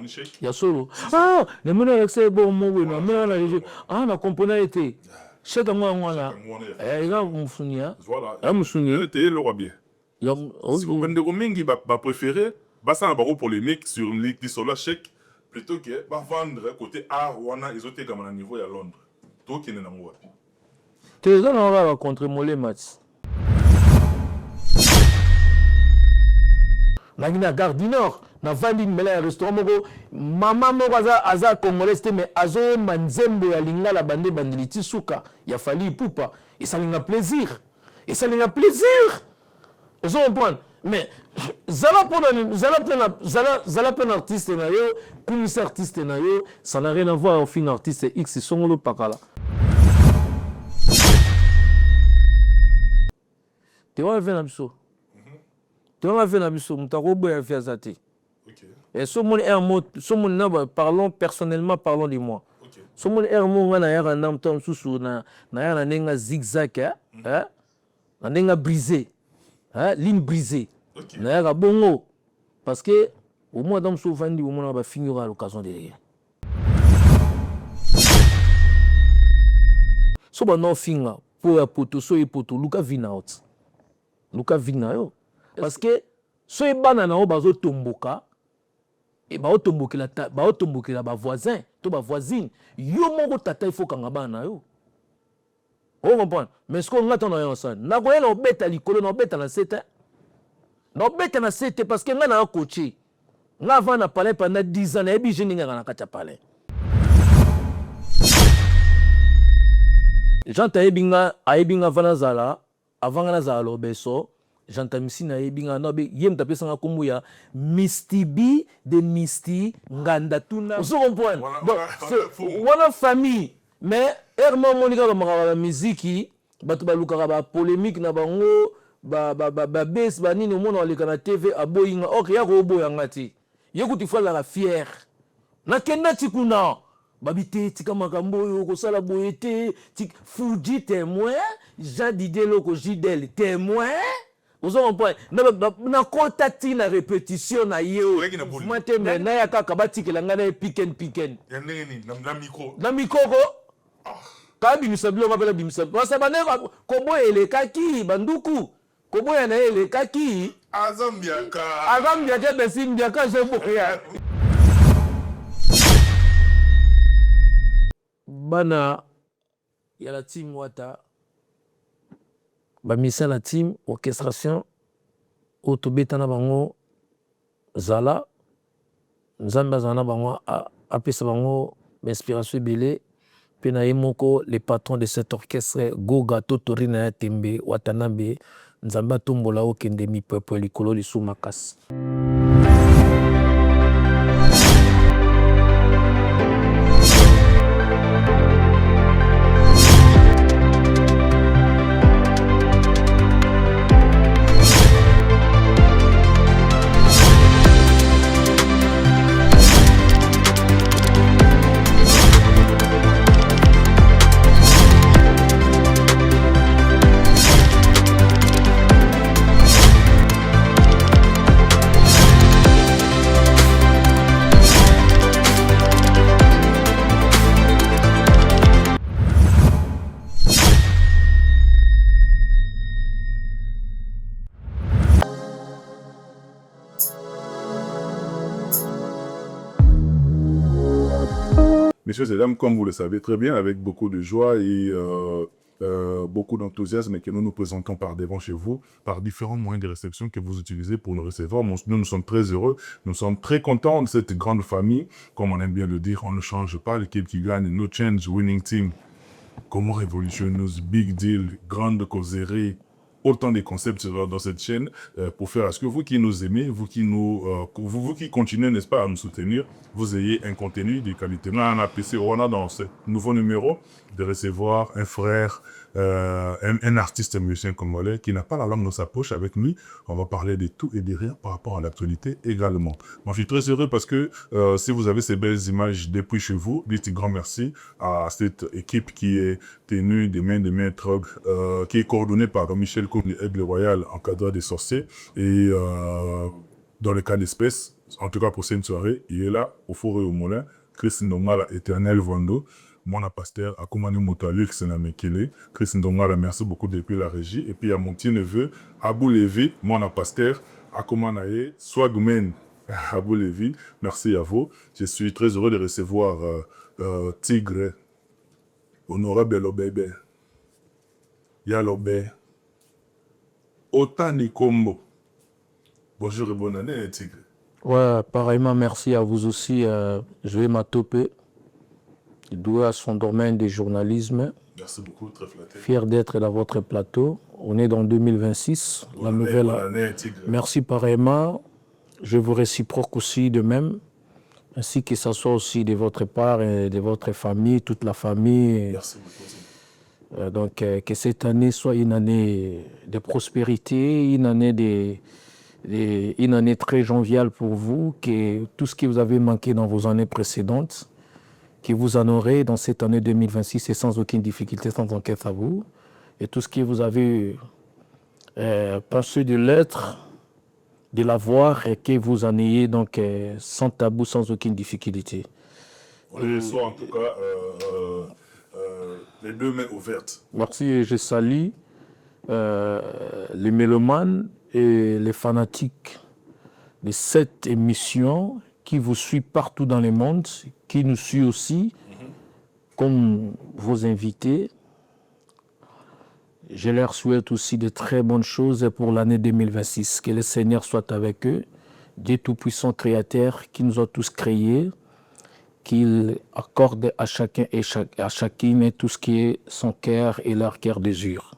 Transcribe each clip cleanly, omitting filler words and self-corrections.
Il y a solo. Ah, les mecs accès bon mot na mais ah na component été. Chef moi là. Eh là mon sounia. Voilà. Ah mon sounia. T'es le roi bien. Il y a Si vous vendez au mingi va préférer bah ça un barreau polémique sur une ligue sur la chèque plutôt que bah vendre côté art ou ana ils ont été comme à niveau à Londres. Toi qui n'est pas moi. Tu es on va contre Molé Match. Na gare du Nord, na vandi mela restaurant moko mama moko aza congolais mais azo manzembo ya lingala bande bandiliti suka ya fali pupa et ça linga plaisir. Et ça linga plaisir. Ils ont comprendre mais zala pena artiste na yo, commissaire artiste na yo, ça n'a rien à voir au fin artiste X sont le pakala. Tu vas venir à biso. Tu vas venir à biso, mutako boya fiazati. OK. Et ce mon ermo, ce mon parlons personnellement parlons de moi. OK. Ce mon ermo ngana ya ndam tom susu na ya nenga zigzag hein? Na nenga brisé. Hein, ligne brisée. OK. Na ya bongo parce que au moins dans so vandi au moins va finir à l'occasion de rien. So ba no finga pour ya poto so e poto luka vin out. Luka vina yo parce que so e bana na o bazo tomboka et ba otombokela ba voisin to ba voisine yo moko tata il faut kanga bana yo. On comprend mais ce qu'on attend dans ça na ko ela obeta likolo na obeta na sete na obeta na sete parce que nga na coaché nga va na parler pendant 10 ans na ebi je ninga na kata parler Janta ebinga vana zala avant na zala lobeso Janta misi na ebinga no be yem tapé sanga kombo ya Mistibi de Misti nganda tuna vous comprenez voilà famille mais ermo monika ba makaba musique batu baluka ba polémique na bango ba bes ba nini mona oleka na TV aboyinga OK ya ko boya ngati yekuti fala la fier na kenda tikuna babité tika makambo yo ko sala boyete tik Fuji témoin Jean Didier loko Jidel témoin vous comprenez na kotati na répétition na yo moi te na ya kaka batikela ngana piken ya nini na micro ka bimisa bilo ngapela bimisa parce bane ko boyele kaki banduku ko boyana ele kaki azambia ke besimbia ka je boya bana ya la team wata ba misa la team orchestration autobeta na bango zala nzamba zana bango apesa bango inspiration belé pena yemoko les patrons de cet orchestre Goga Totorina Tembe Watanabe nzamba tombola okende mi peuple likolo lisu makasi. Messieurs et dames, comme vous le savez très bien, avec beaucoup de joie et beaucoup d'enthousiasme que nous nous présentons par devant chez vous, par différents moyens de réception que vous utilisez pour nous recevoir. Nous sommes très heureux, nous sommes très contents de cette grande famille. Comme on aime bien le dire, on ne change pas l'équipe qui gagne. No change, winning team. Comment révolutionneuse, big deal, grande causerie. Autant de concepts dans cette chaîne pour faire à ce que vous qui nous aimez, vous qui continuez, n'est-ce pas, à nous soutenir, vous ayez un contenu de qualité. Là, on a apprécié, on a dans ce nouveau numéro de recevoir un frère, un artiste musicien congolais qui n'a pas la langue dans sa poche. Avec lui, on va parler de tout et de rien par rapport à l'actualité également. Moi, je suis très heureux parce que si vous avez ces belles images depuis chez vous, dites un grand merci à cette équipe qui est tenue des mains de maître, qui est coordonnée par Michel Koum, Aigle Royal, encadreur des sorciers, et Dans le cas d'espèce, en tout cas pour cette soirée, il est là, au four et au moulin. Chris Ndongala, éternel Vando. Mon pasteur, Akoumani Moutali, Mekele. Chris Ndongala, merci beaucoup depuis la régie. Et puis il y a mon petit neveu, Abou Lévi, mon pasteur, Akoumanaye, Swagmen, Abou Lévi. Merci à vous. Je suis très heureux de recevoir Tigre, Honorable Lobebe, Yalobe, Otani Kombo. Bonjour et bonne année, Tigre. Ouais, pareillement, merci à vous aussi. Je vais m'attoper. Doué à son domaine du journalisme. Merci beaucoup, très flatté. Fier d'être dans votre plateau. On est dans 2026. Bonne année, Tigre. Merci pareillement. Je vous réciproque aussi de même. Ainsi que ça soit aussi de votre part et de votre famille, toute la famille. Merci beaucoup. Donc, que cette année soit une année de prospérité, une année une année très joviale pour vous, que tout ce que vous avez manqué dans vos années précédentes, que vous en aurez dans cette année 2026 et sans aucune difficulté, sans enquête à vous. Et tout ce que vous avez pensé de l'être, de l'avoir, et que vous en ayez donc sans tabou, sans aucune difficulté. On les reçoit en tout cas les deux mains ouvertes. Merci et je salue les mélomanes et les fanatiques de cette émission qui vous suit partout dans le monde, qui nous suit aussi, comme vos invités. Je leur souhaite aussi de très bonnes choses pour l'année 2026. Que le Seigneur soit avec eux, Dieu Tout-Puissant Créateur qui nous a tous créés, qu'il accorde à chacun et à chacune tout ce qui est son cœur et leur cœur désire.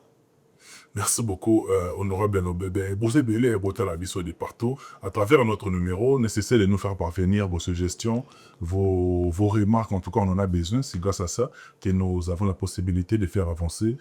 Merci beaucoup, Honorable Lobebe. Vous êtes belé et beauté la vie de partout. À travers notre numéro, nécessaire de nous faire parvenir vos suggestions, vos remarques. En tout cas, on en a besoin. C'est grâce à ça que nous avons la possibilité de faire avancer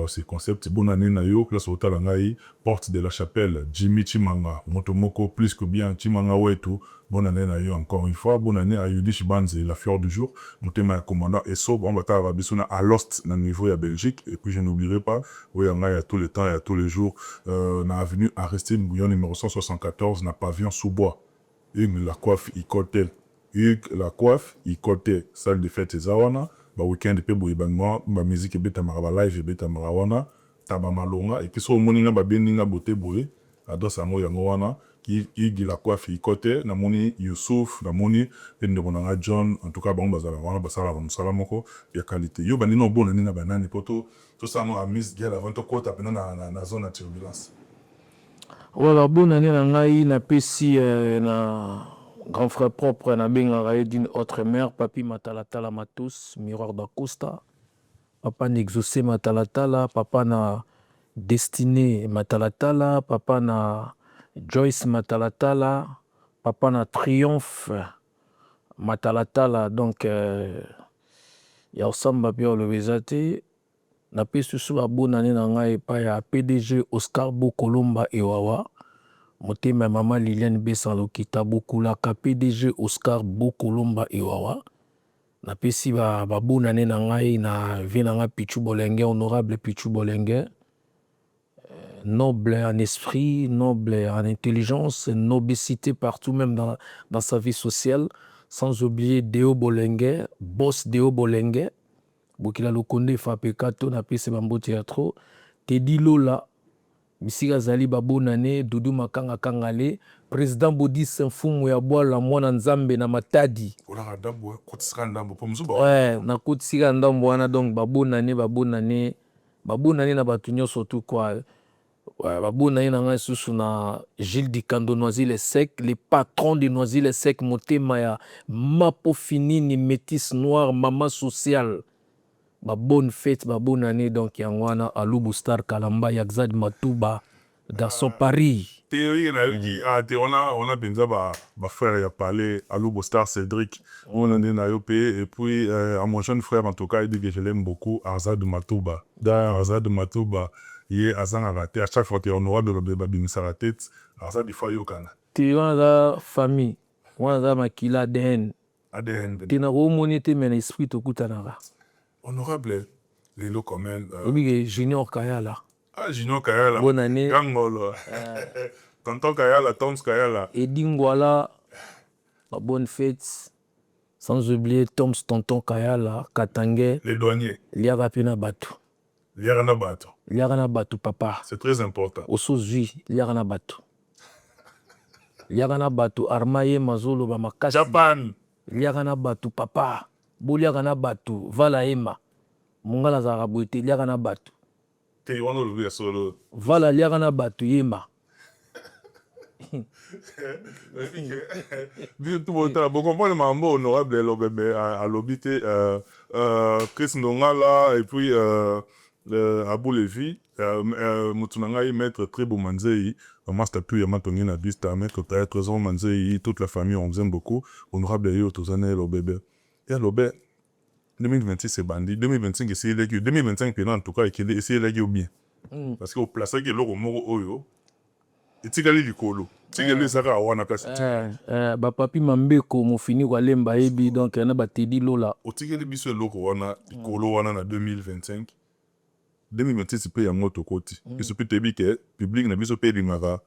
ces concepts. Bonne année, Nayo, classe au Talangaï, porte de la chapelle, Jimmy Chimanga, Motomoko, plus que bien, Chimanga Wetu. Bonne année, Nayo, encore une fois. Bonne année à Yudish Banze, la fleur du jour. Moutema commandant Esso, on va t'avoir à Lost, dans le niveau de Belgique. Et puis, je n'oublierai pas, oui, il y a tout le temps, il y a tous les jours, dans l'avenue Aristide Mbouillon, numéro 174, dans pavillon sous-bois. Hugues la coiffe, il côté. Hugues la coiffe, il côté. Salle de fête, Zawana. Bah, week-end, pe bouyebangwa, ba musique, beta maraba live, beta marawana. Taba malonga. Et puis, so, moninga, ba beninga, bote boye. Ados ango yango wana. Hugues la coiffe, il côté. Namoni Youssouf, namoni, pendebonanga John. En tout cas, bon, bazala wana, basala, salamoko. Ya qualité. Yo, banino, bon, nina, banane, poto. Tout ça, nous, à Miss Guerre, avant de côté, après, na zone de turbulence. Voilà, bonne année, Nangaï, na pesi, na grand frère propre, na benga d'une autre mère, papi Matalatala Matus, miroir d'Acosta. Papa n'exaucé Matalatala, papa na Destiné Matalatala, papa na Joyce Matalatala, papa na Triomphe Matalatala. Donc, il y a ensemble, le Vezate. Na pesi sous la bonne année Nangaï, pa ya PDG Oscar Bokolomba Ewawa. Motema maman Liliane Bessalo Kitabo Kulaka PDG Oscar Bokolomba Ewawa. Na pesi ba bonne année Nangaï na vie nanga Pichu Bolenge, honorable Pichu Bolenge. Noble en esprit, noble en intelligence, nobicité partout, même dans sa vie sociale. Sans oublier Deo Bolenge, boss Deo Bolenge. Bokila Lokonde Fapekato na pesi Bambo Théâtre. Teddy Lola. Misika Zali bonne année, Doudou Makanga Kangale, président Bodi Saint-Fumu ya Boala Mwana Nzambe na Matadi. Ouais, na Kotsika Ndambo wana donc bonne année na batunyo surtout quoi. Ouais, bonne année na susu na Gilles Dikando Noisy Sec, les patrons de Noisy Sec Motema ya Mapo Finini métis noir maman sociale. Bonne fête, bonne année, donc Yangwana, Alou Star Kalamba, Yakzad Matouba, dans son Paris. Théorie, on a pensé à frère, il a parlé à Alou Star Cédric, on a dit et puis à mon jeune frère, en tout cas, il dit que je l'aime beaucoup, Arzad Matouba. D'ailleurs, Arzad Matouba, il est Azan Araté, à chaque fois qu'on aura de l'obéba sa tête, Arzad, il faut yokana. Tu as la famille, on a makila ADN. ADN. Tu as remonté mon esprit au Koutanara. Honorable, les lots communs. Oui, Junior Kayala. Ah, Junior Kayala. Bonne année. Gangolo. Tonton Kayala, Toms Kayala. Edingwala, la bonne fête. Sans oublier Toms, Tonton Kayala, Katangé. Les douaniers. Liaga Pina Batu. Liagana Bato. Liagana Batu, papa. C'est très important. Osozui, Liagana Batu. Liagana Batu, Armaye Mazolo, Bamakasi. Japan. Liagana Batu, papa. Boliagana Batu, Vala Ema. Mungala Zarabuete, Liagana Batu. Te wano luya solo. Vala Liagana Batu, Yema. Bien tout le temps. Bon, comprendre mambo honorable l'obébé à l'obité Chris Ndongala et puis Abou Levi Moutunangai maître très beau Manzei master puis Yamatongi na bista maître Trésor Manzei toute la famille on vous aime beaucoup honorable yo tozane l'obébé et l'obé 2026 c'est bandit 2025 essayer les 2025 en tout cas essayer les bien parce que au place que loko moko oyo etikali likolo tikali saka wana kasi bapapi mambeko mofini kwalemba yebi donc na batedi lola otikali biso eloko wana likolo wana na 2025 2026 pe yango tokoti biso pe tebi ke public na biso pe lingaka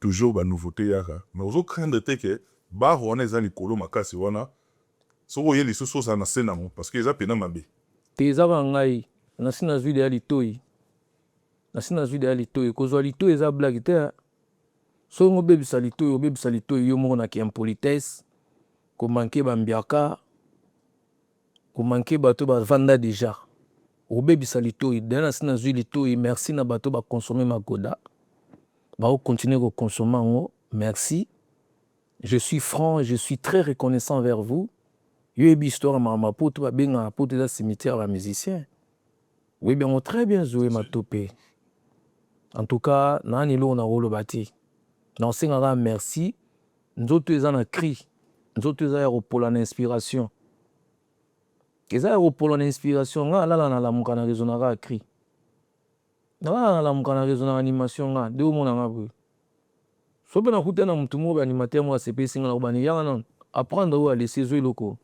toujours ba nouveauté yaka mais ozo craindre te ke ba wana eza likolo makasi wana soko ye lisusu oza na senango parce que eza pena mabe te ezaka ngai nasi na zwi de ya litoi kozwa litoi eza blage te soki obebisa litoi yo moko na kiimpolitesse komanke bambiaka komanke bato bavanda deja obebisa litoi daya nasi nazwi litoi merci na bato bakonsome makoda bakokontinue kokonsome yango merci je suis franc je suis très reconnaissant vers vous yo yebi histoire makambo poto babengaka poto eza cimetière bamusicien oyebi yango très bien zoe matope en tout cas nani eloko nakoloba te nasengaka merci nzoto eza na cri nzoto eza ya kopola na inspiration eza ya kopola na inspiration nga alala nalamuka na rezo naka cri nalala nalamuka na rezo na animation nga nde omona nga boye so mpe nakuta na motu moko baanimateur moko asepesi nga na kobani yanga nano apprendre oyo alesi ezo eloko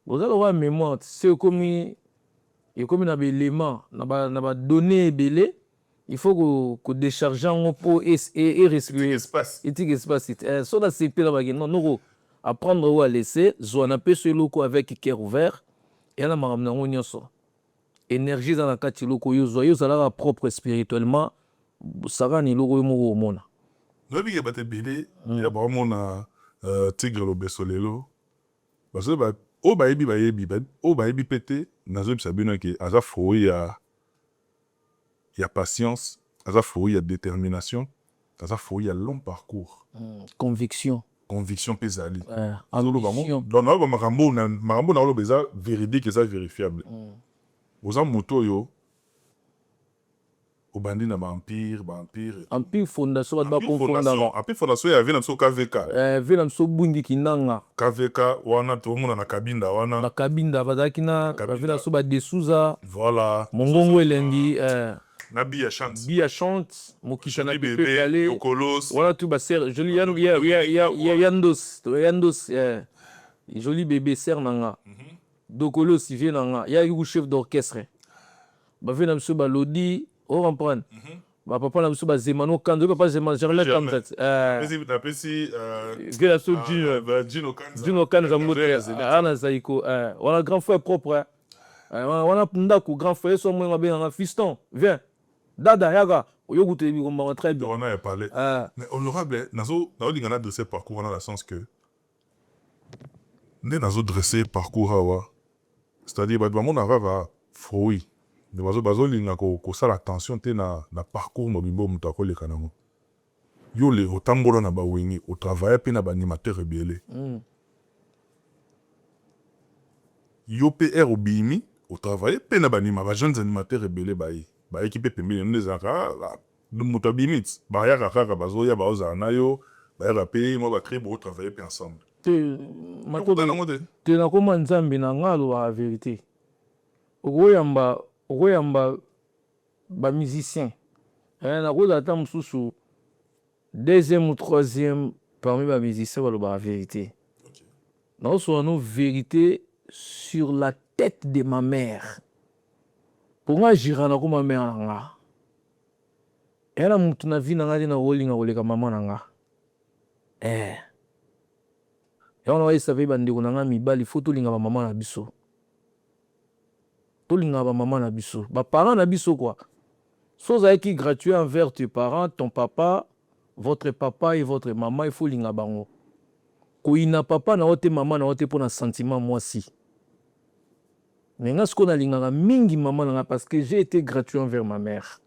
oza lokola mémoire se ekomi na baélément na badonné ebele il faut que décharger en pot et respirer etika espace so na sepela baki non noko apprendre ou à laisser zo na peso eloko avec cœur ouvert et na makambo nango nyonso énergie za na kati eloko yo zo yo zalaka propre spirituellement saka ni eloko yo moko omona noyebi ke bato ebele ya baomona tigre lobeso lelo parce que oyo bayebi oyo bayebi mpe te nazoyebisa bino ke aza fruit ya patience, aza fruit ya détermination, aza fruit ya long parcours. Conviction mpe ezali. Ambition. Donc makambo na oloba eza véridique, eza vérifiable. Oza moto oyo obandi na empire fondation bato bakonfondaka empire fondation ya vena biso KVK vena biso bundi kinanga KVK wana tomona na kabinda bazalaki na bavena biso badesuza voilà mongongo elengi na bia chante mokisa na bébé ale Yokolos wana tu baser joli yandos joli bébé ser nanga Dokolos vie nanga ya yu chef d'orchestre bavena biso balodi on comprend papa na biso bazemano kanzo papa zemano Germain Kamzat napesi vela so Gino Kanza moteur ana zaiko wana grand frère propre wana ndako grand frère so mwenga benga fiston viens dada yaga oyokuta bikomba très bien on a parlé mais honorable nazo linga dresser parcours dans le sens que nazo dresser parcours awa c'est-à-dire ba mon avava fruit de bazolinga kosala attention te na parcours mobimbo moto akoleka nango yo le otambola na bawengi otravaille mpe na baanimateur ebele yo mpe ere obimi otravaille mpe na bajeunes animateur ebele bayeki mpe pembeni no ezalaka moto abimi bayaka kaka bazoya baozala na yo bayaka mpe mo bacré bootravaille mpe ensemble te nakoma nzambe na nga alobaka vérité okoyamba bamusicien nakozala ata mosusu deuxième ou troisième parmi bamusicien balobaka vérité nakosola no vérité sur la tête de ma mère pour nga jira nakoma mère na nga Ela mutu na vie na nga na olinga oleka mama na nga. Yango na oyesa pe bandeko na nga mibali fo tolinga ba mama na biso. Tolinga ba mama na biso. Ba parents na biso quoi. So qui gratuit envers tes parents, ton papa, votre papa et votre maman, il faut linga bango. Koina papa na ote maman na ote pour un sentiment moi si. Mais nga ce qu'on a linga mingi maman na parce que j'ai été gratuit envers ma mère.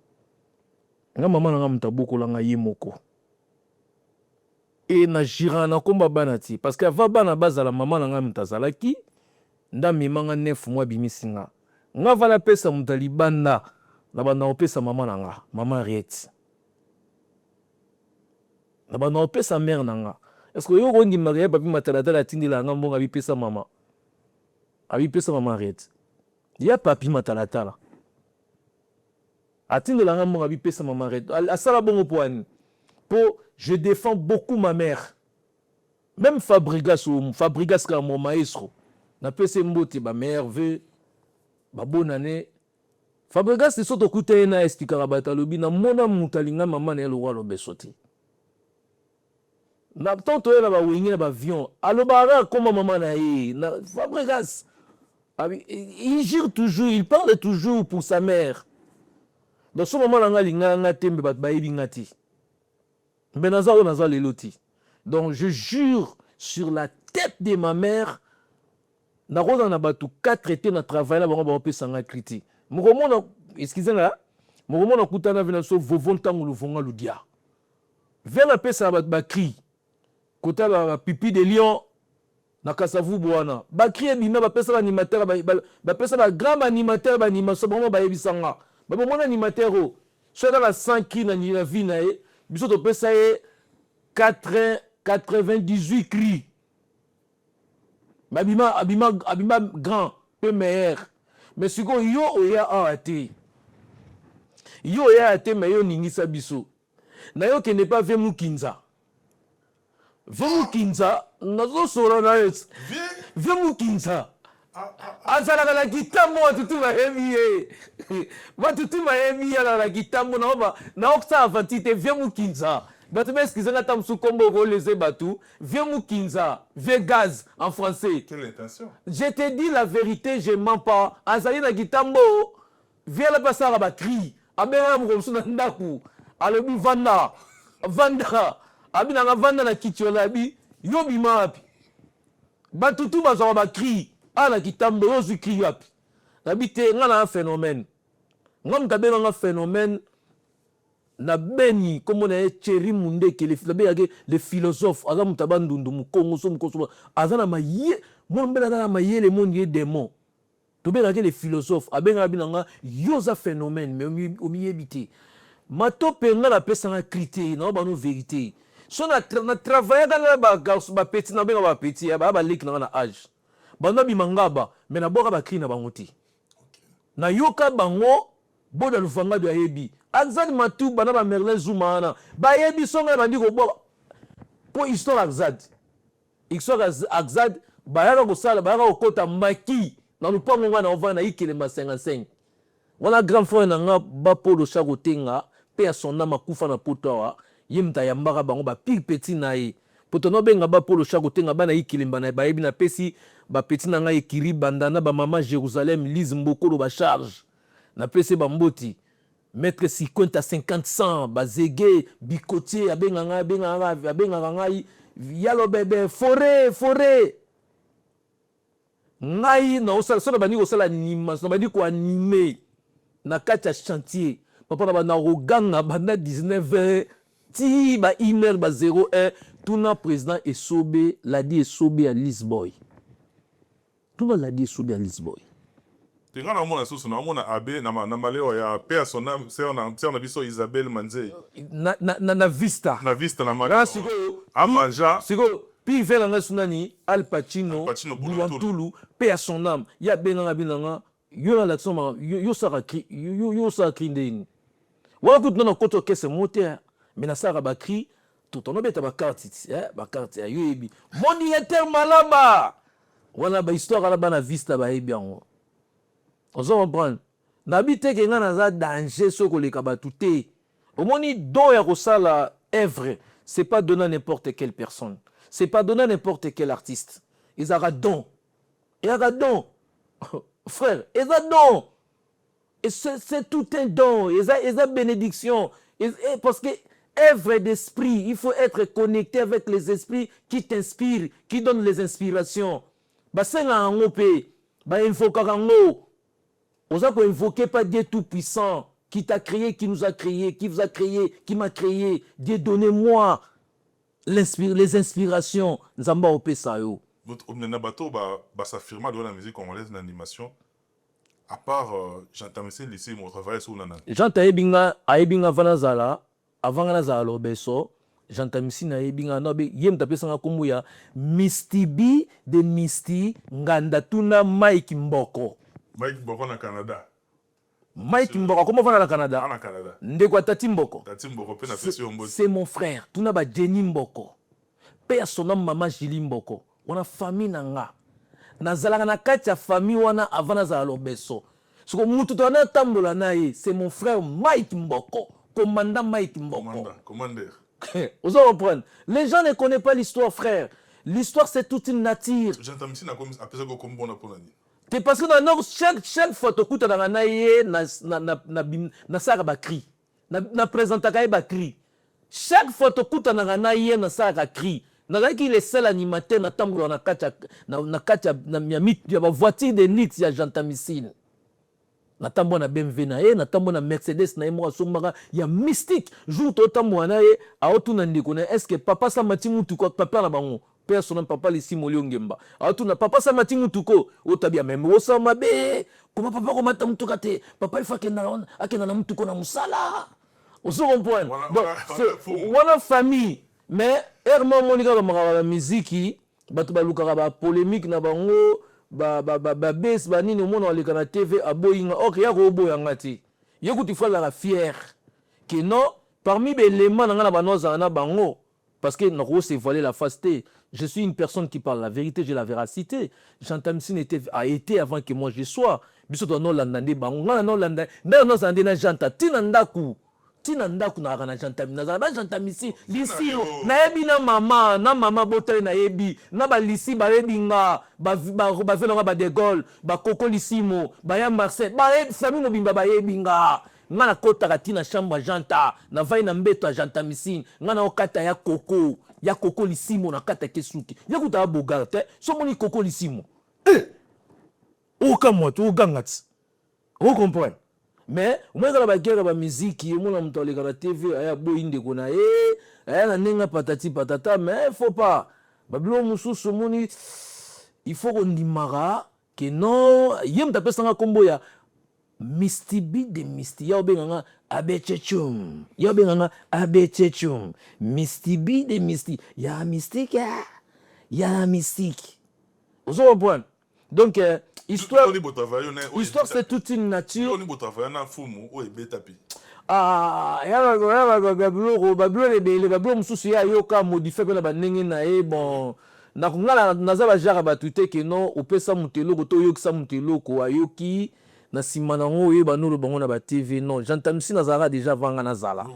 Nga maman na mta boko langa yemoko. Et na jirana komba banati parce que va bana bazala maman na mta zalaki nda mimanga 9 mois bimisinga. Nga vala pesa mutali banda na banda opesa maman na nga, maman Riet. Na banda opesa mère na nga. Est-ce que yo gondi maria papi matalata la tindi la nga mbonga bipesa maman. Abi pesa maman Riet. Ya papi matalata la. Atinde la nga mbonga bipesa maman Riet. Asala bongo poani. Po je défends beaucoup ma mère. Même Fabrigas ka mon maestro. Na pesa mbote ba mère veut ba bonne année. Fabregas c'est surtout coûté na estikara lobi na mona mutalinga maman na lo walo besoti. Na tonto ela ba wingi na ba avion. Alobara comme maman na e na Fabregas. Il gire toujours, il parle toujours pour sa mère. Dans ce moment là nga nga tembe ba yebi ngati. Benaza o naza leloti. Donc je jure sur la tête de ma mère na roza na batu 4 été na travail là ba pe sanga critique. Mokomona excusez-moi mokomona kutana vina so vovontango luvonga ludia vers la pesa ba cri kota ba pipi de lion na kasavu bwana ba cri bima ba pesa animateur ba pesa ba grand animateur ba animation vraiment ba yebisanga ba mona animateur o so dans la 100 qui na la vie na e biso to pesa e 98 cri ba abima grand peu meilleur. Mais si yo oya aate. Yo oya aate mais yo ningisa biso. Na yo ke ne pas vemu kinza. Vemu kinza nazo sora na yes. Vemu kinza. Azala la gitambo tutu ma emiye. Ba tutu ma emiye la gitambo na ba na oksa avantite vemu kinza. Batu excusez na tamsu kombo roleze batu, vemu kinza, Vegas en français. Quelle intention? Je te dis la vérité, je mens pas. Azali na gitambo, viens la passer à ba cri. Abera mo suna ndaku. Alobi vanda. Vanda. Abi na vanda na kitiola bi, yo bima api. Batu tu bazo ba cri. Ala gitambo yo zu cri api. Nabi te ngana un phénomène. Ngam kabe nga phénomène. Na beni comme on a Thierry Mundé qui les philosophes azam tabandundu mukongo so mukoso azana maye mon bela na maye le monde démon to bela les philosophes abenga binanga yoza phénomène mais au milieu bité mato penga la pesa na crité na ba no vérité so na travailler dans ba garçon ba petit na benga ba petit ba lik na âge banda bimangaba mais na boka ba cri na bangoti na yoka bango boda lufanga do yebi Azad Matou bana ba Merlin Zoumana ba yebi songa bandi ko bo po histoire Azad ba ya ko sala ba ya ko kota maki na lupango ngana ova na ikele ma 55 wana grand frère na nga ba polo chagotenga pe ya son nama kufa na potowa yimta ya mbaka bango ba pig petit na ye poto no benga ba polo chagotenga bana ikele mbana ba yebi na pesi ba petit na nga ekiri bandana ba mama Jérusalem Lise Mbokolo ba charge na pesi ba mboti Maître 50 à 50 100 bazege bikotier abenga ngai yalo bébé forêt ngai na osala so na bani osala animation na bani ko animer na kati ya chantier papa na bana roganga banda 19h ti ba 1h ba 01 tuna président Esobe l'a dit Esobe à Lisboy tuna l'a dit Esobe à Lisboy. Tinga na mona susu na mona abe na maleo ya pea sona na biso Isabelle Manze na vista na mara amanja siko pi vela nga sunani Al Pacino Bulantulu pea son âme ya benanga binanga yo na l'action yo saka cri ndeni wa tout na koto kese moteur mais na saka ba cri tout on obeta ba carte yo yebi moni inter malaba wana ba histoire la bana vista ba yebi yango. On se comprend. N'habite que nga naza danger so koleka batu te. Au moins, don ya kosala œuvre, c'est pas donné à n'importe quelle personne. C'est pas donné à n'importe quel artiste. Ils ont don. Ils ont don. Frère, ils ont don. Et c'est tout un don. Ils ont bénédiction. Parce que œuvre d'esprit, il faut être connecté avec les esprits qui t'inspirent, qui donnent les inspirations. C'est là en OP. Invoquer en haut. On peut invoquer pas Dieu tout-puissant qui t'a créé, qui nous a créé, qui vous a créé, qui m'a créé. Dieu, donnez-moi les inspirations. Nous avons OP ça. Votre Omnenabato s'affirme dans la musique congolaise d'animation. À part j'entends ici mon travail sur Nana. J'entends Aibinga Vanazala, avant Nazala Obeso, j'entends ici Naibinga Nobe, Yem Tapesanga Kumuya, Mistibi de Misti, Ngandatuna Mike Mboko. Mike Mboko na Canada. Mike Mboko, comment va au Canada? En Canada. Ndekwa Tati Mboko. Tati Mboko, c'est mon frère. Tu n'as pas Jenny Mboko. Père son nom, maman Jili Mboko. On a famille nanga. Nazalaka na kati ya famille wana avant nazala Obeso. Soko mutu to na tambola na ye, c'est mon frère Mike Mboko, commandant Mike Mboko. Commandeur. Vous allez comprendre. Les gens ne connaissent pas l'histoire, frère. L'histoire c'est toute une nature. J'entends ici na comme appelé ça comme bon pour nani. C'est parce que dans chaque photo kuta na ye na saka ba cri. Na présenta ka ba cri. Chaque photo kuta na ye na saka cri. Nazaki le seul animateur na tambola na kacha na voiture de luxe ya Gentamicine. Na tambo na BMW na ye, na tambo na Mercedes na ye mo asomaka ya mystique. Jour to tambo na ye, a otu na ndiko na est-ce que papa sa mati mutu ko papa na bango. Père son papa lisi molio ngemba. A otu na papa sa mati mutu ko otabia même osa mabe. Comment papa ko mata mutu kate? Papa il faut que na akena na mutu ko na musala. On se comprend. Voilà famille. Mais herman monika ba musique bato balukaka ba polémique na bango ba bes ba nini omona aleka na TV aboyinga OK ya ko boyanga ti yekuti la fier que non parmi les éléments na banoza na bango parce que nako c'est voiler la face. Je suis une personne qui parle la vérité, j'ai la véracité. Gentamicine a été avant que moi je sois biso to no landande bango ngana no landande no zande na janta tinandaku tina ndaku na kana Gentamicine na ba Gentamicine lisi na yebi na mama botele na yebi na ba lisi ba yebinga ba velonga ba de Gaulle ba Koko Lisimo ba ya Marseille ba famille mobimba ba yebinga ngana kota katina chambre janta na vai na mbeto ya Gentamicine ngana okata ya Koko Lisimo na kata kesuki yakuta bogarte so moni Koko Lisimo aucun moto ogangati vous comprenez. Mais moi quand la guerre ba musique moi na mto la TV aya boyinde kona aya na nenga patati patata mais faut pas babilo mususu moni il faut qu'on dimara que non yem ta pesanga kombo ya mistibi de misti ya obenganga abechechum ya obenganga abechechum mistibi de misti ya mystique ya mystique vous comprenez. Donc histoire c'est toute une nature. Ah, babilo mususu ya yoka modifier pe na banenge na e bon na kungala nazaba jara batute ke non opesa mutelo ko to yokisa mutelo ko ayoki na simana ngo ye banolo bango na ba TV non Gentamicine nazara déjà vanga nazala.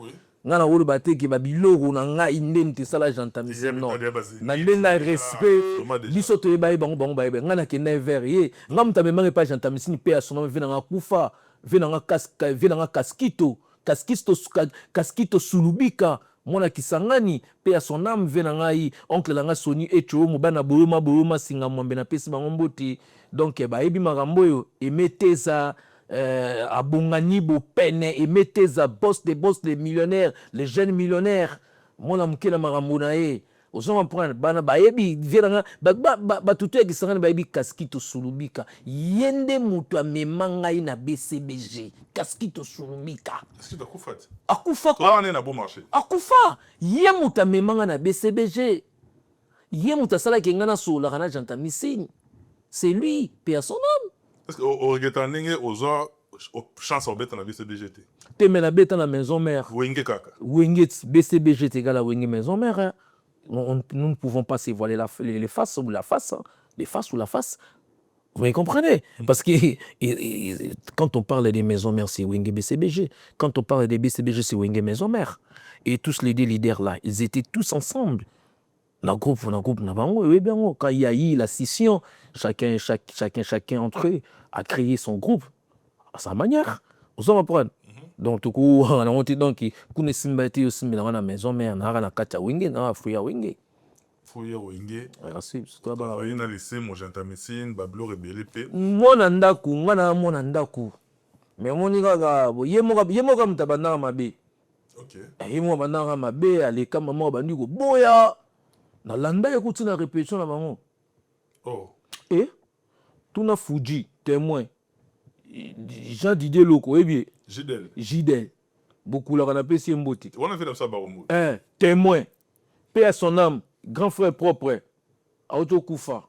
Ngana wolo bateki ba biloko na nga indemte sala Gentamicine non na ndena respect biso to yeba bango ba ngana ke na ver ye ngam ta memanga pa Gentamicine pe asona vena nga kufa vena nga kaskito sulubika mona kisangani pe asona vena ngai oncle la nga Soni echo mo bana boroma singa mwambe na pesi bango mboti donc ba yebi makambo yo emeteza abongani bo pene emeteza boss des millionnaires, les jeunes millionnaires mona mukela makambo na ye ozoma prendre bana bayebi viranga ba tutu ya kisangani bayebi kaskito sulubika yende mutu amema ngai na BCBG kaskito sulubika akufa akufa ye mutu amema ngai na BCBG ye mutu asalaki ngai na solaka na Gentamicine c'est lui paix à son âme. Est-ce que au regrettant n'engé aux chance en bête dans la BCBG te mets la bête dans la maison mère wenge kaka wenge BCBG égale à wenge maison mère hein. Nous ne pouvons pas se voiler les faces ou la face hein. Les faces ou la face Vous me comprenez? Parce que quand on parle des maisons mères, c'est Wenge BCBG. Quand on parle des BCBG, c'est Wenge Maison Mère. Et tous les deux leaders-là, ils étaient tous ensemble. Dans le groupe, oui, bien, quand il y a eu la scission, chacun entre eux a créé son groupe à sa manière. Vous comprenez? Donc, tout coup, on a monté donc, qu'on est symbolique aussi, mais dans la maison mère, on a un kacha Wenge, on a un fruit à Wenge. Foyer Wenge. Merci. Il a laissé mon gentamessine, Bablo rebelle pe. Mwana ndaku, mwana ndaku. Mais mon igaga, yemoga mtabana mabe. Ok. Yemoga bananga mabe, aleka maman bandiko boya. Na landa écoute na répétition la maman. Oh. Et tout na Fuji témoin. Jean Didier Loko et bien. Jidel. Beaucoup la canapé si mboti. On a fait ça baromo. Témoin. Paix à son âme, grand frère propre. Auto Koufa.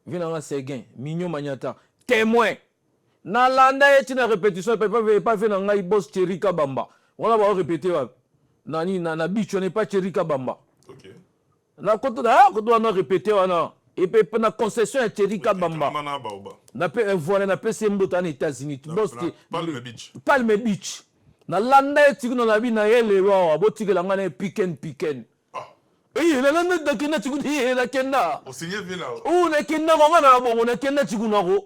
Vinanga Seguin, Mignon Magnata. Témoin. Na landa et na répétition pas fait na boss Cherika Bamba. On va répéter nani na biche on n'est pas Cherika Bamba. OK. Na koto da ko doit na répéter wana et puis na concession à Cherika Bamba. Na pe voilà na pe sembo en États-Unis. Boss Palme Beach. Na landa et na la bi na yele wa botike la ngana piken. Eh la landa da kina tiku di la kenda. O signé vina. O na kenda ko ngana bo na kenda tiku na ko.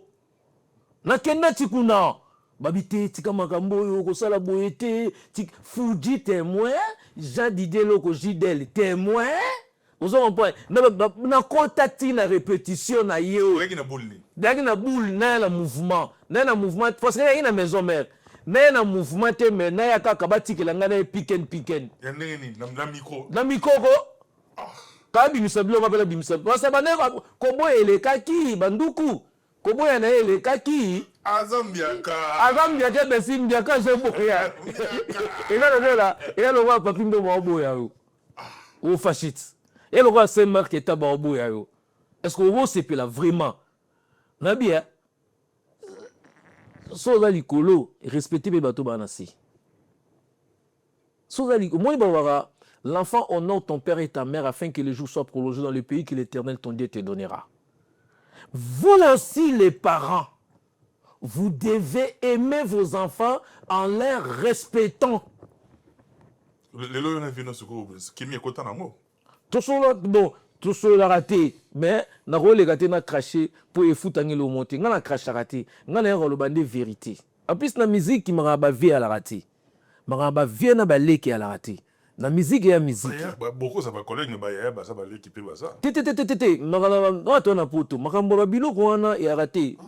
Na kenda tiku na. Babité tika makambo yo ko sala boyete tik Fuji témoin, Jean Didier Loko Jidel témoin. Vous avez un point. Na contacté la répétition na yo. Dagi na boule na la mouvement. Na mouvement parce que y a une maison mère. Na mouvement te mais na ya kaka batiki la ngana piken. Ya nini na micro. Na micro ko. Ka bimisablo mapela bimisablo. Parce que bana ko boyele kaki banduku. Ko boyana ele kaki. Azambiaka besimbiaka je boya. Et là le roi papimbe mo boya yo. O fachit. Et le roi c'est marque eta ba boya yo. Est-ce que vous c'est là vraiment? Na bien. So za likolo respecter be bato banasi. So za likolo moi ba l'enfant honore ton père et ta mère afin que les jours soient prolongés dans le pays que l'Éternel ton Dieu te donnera. Voilà ainsi les parents. Vous devez aimer vos enfants en les respectant. Les lois ne viennent ce qui m'y est content d'amour. Tout cela raté, mais n'a pas les gâtés n'a craché pour y foutre le monter. N'a craché raté, n'a pas le bandé vérité. En plus la musique qui m'a rabavé à la raté, m'a rabavé à la qui à la raté. La musique et la musique. Beaucoup ça va collègue ne va ça va l'équiper ça. Na poto makambo bilo ko wana ya raté.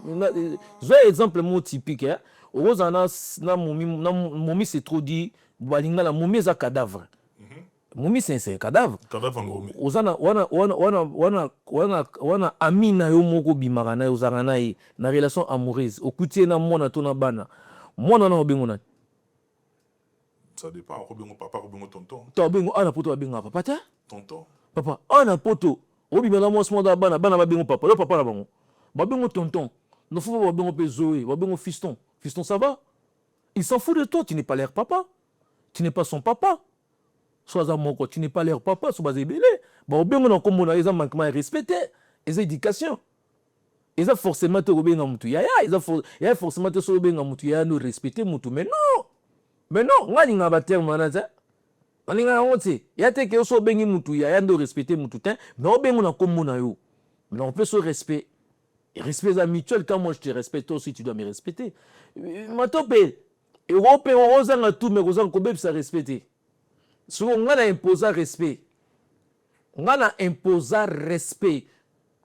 J'ai exemple mon typique hein. Ozana na momi c'est trop dit balinga la momi za cadavre. Momi c'est un cadavre. Cadavre ngomi. Ozana wana amina yo moko bimaka na ozana na ye na relation amoureuse. Okutie na mona to na bana. Mona na obengo na. Ça dépend, on papa, on tonton. Tonton, ana poto abenga papa ta? Tonton. Papa, ana poto. Obi mena mo smo da bana babengo papa. Le papa na bango. Babengo tonton. Ne faut pas babengo pe Zoé, babengo fiston. Fiston ça va? Il s'en fout de toi, tu n'es pas leur papa. Tu n'es pas son papa. Sois à mon tu n'es pas leur papa, sois basé belé. Ba obengo na kombo na eza manquement respecté, eza éducation. Eza forcément te obenga mutu ya. Eza forcément te so obenga mutu ya no respecter mutu mais non. Mais non, ngani nga bater manaza. Ngani nga honte. Ya te ke so bengi mutu ya ndo respecter mutu ten, mais obengo na kombo na yo. Mais on peut se respect. Et respect mutuel quand moi je te respecte toi aussi tu dois me respecter. Matope. Europe roza nga tout mais roza ko be ça respecter. So ngana imposer respect. Ngana imposer respect.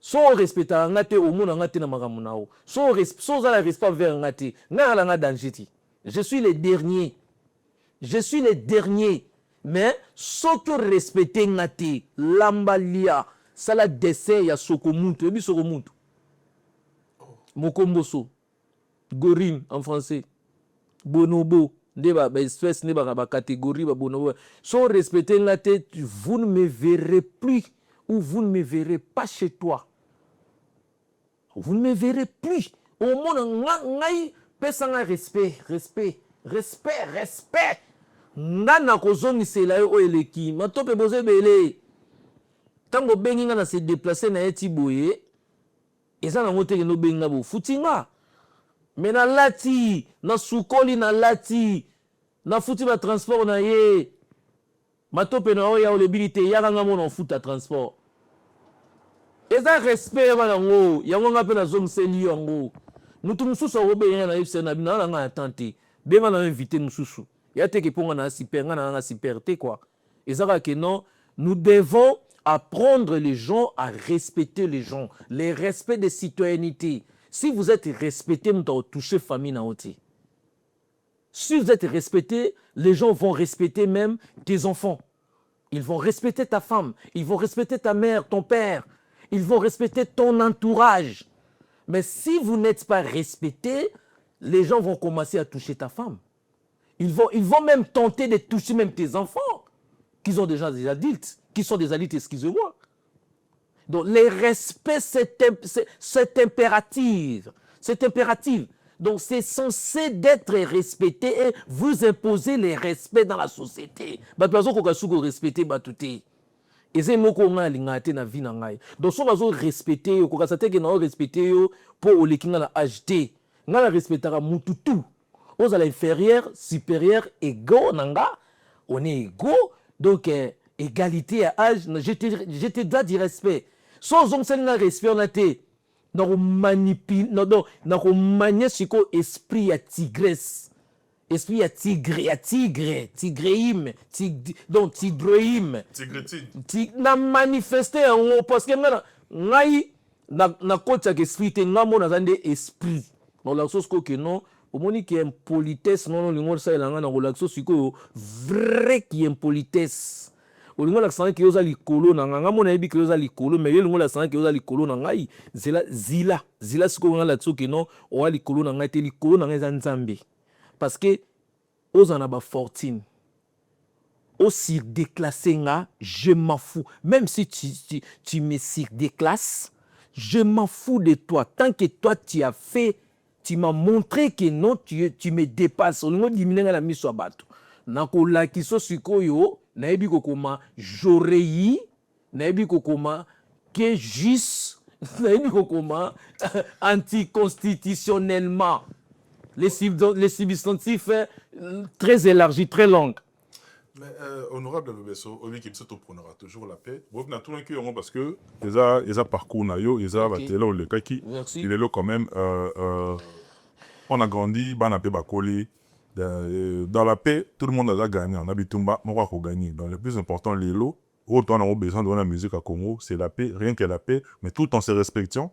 So respecta ngate au monde ngate na makamuna nao. So za la respect vers ngate. Ngala nga danger. Je suis le dernier. Je suis le dernier. Mais soto respecter ngati lambalia sala dessert ya sokomuntu ebi sokomuntu mokomboso gorine en français bonobo ndeba ba espèce ne ba catégorie ba bonobo so respecter ngati vous ne me verrez plus ou vous ne me verrez pas chez toi. Vous ne me verrez plus. Au monde ngai pesanga respect. Ngana kozongisela yo eleki matope boze belé tango bengi ngana se déplacer na eti boye eza nango te kende obenga bofuti nga me nalati nasukoli nalati nafuti batransport na ye matope na oyo ya olebili te yaka nga mona ofuta transport eza respect yaba nango yango nga mpe nazongiseli yango mutu mosusu akobenga na yebisa na bino na nga atan te benga na invité mosusu ya teke mpo nga na super nga na nga super te quoi eza kaka ke non nous devons apprendre les gens à respecter les gens les respects de citoyenneté si vous êtes respecté mutu akotouche famille na oti si vous êtes respecté les gens vont respecter même tes enfants ils vont respecter ta femme ils vont respecter ta mère ton père ils vont respecter ton entourage. Mais si vous n'êtes pas respecté, les gens vont commencer à toucher ta femme. Ils vont même tenter de toucher même tes enfants, qui sont déjà des adultes, excusez-moi. Donc, les respects, c'est impératif. C'est impératif. Donc, c'est censé d'être respecté et vous imposer les respects dans la société. Bah, par exemple, qu'on respecter, bah, tout est. Et c'est moi qui ai na vie na ngai. Donc so bazo respecter yo ko kasate ke na respecter yo pour olekinga na HT. Nga na respectera mutu tout. Aux à l'inférieur, supérieur, égaux nanga, on est égaux. Donc égalité à âge, je te dois du respect. Sans on na respect on a été na ko manipule na ko manier siko esprit à tigresse. Esprit à tigréim, donc tigréim. Na manifester en parce que ngai na kocha que esprit te ngamo na zande esprit. Non la chose que non, au moni qui impolitesse non lingo ça elanga na relaxo siko vrai qui impolitesse. Au lingo la sang que oza likolo na ngamo na ebi que oza likolo mais lingo la sang que oza likolo na ngai zila siko ngala tso que non o likolo na ngai te likolo na ngai za nzambe. Parce que aux en a fortune aussi déclassé je m'en fous même si tu me déclasses je m'en fous de toi tant que toi tu as fait tu m'as montré que non tu me dépasses au niveau diminuer la mise sur bateau nakola kiso sikoyo naebi kokoma joreyi naebi kokoma que juste naebi kokoma anticonstitutionnellement les substantifs très élargis, très longs. Mais honorable Lobesso, Obi qui prendra toujours la paix. Bon, on a tout un parce que les a parcours nayo, les a battu là le kaki. Il est là quand même. On a grandi, ban a bakoli. Dans la paix, tout le monde a gagné. On a bitumba, on va gagner. Dans le plus important, les lots. Autant on a besoin de la musique à Congo, c'est la paix, rien que la paix, mais tout en se respectant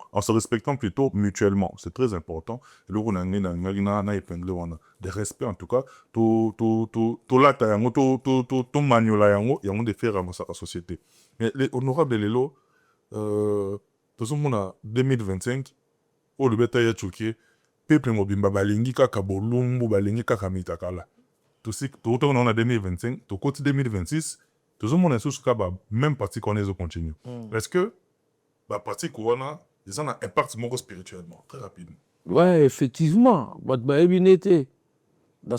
plutôt mutuellement. C'est très important. Le on a épinglé, on a des respects en tout cas. Tout là, tout manuel là, il y a de faire dans la société. Mais les honorables les lots, tout le monde a 2025, au le bétail a choqué, peuple mobimba balingi kaka bolumbu balingi kaka mitakala. Tout on a 2025, tout côté 2026. Tout le monde est sous le même parti qu'on est continue. Est-ce que la partie Corona, ils ont un impact spirituellement, très rapidement? Ouais, effectivement. Dans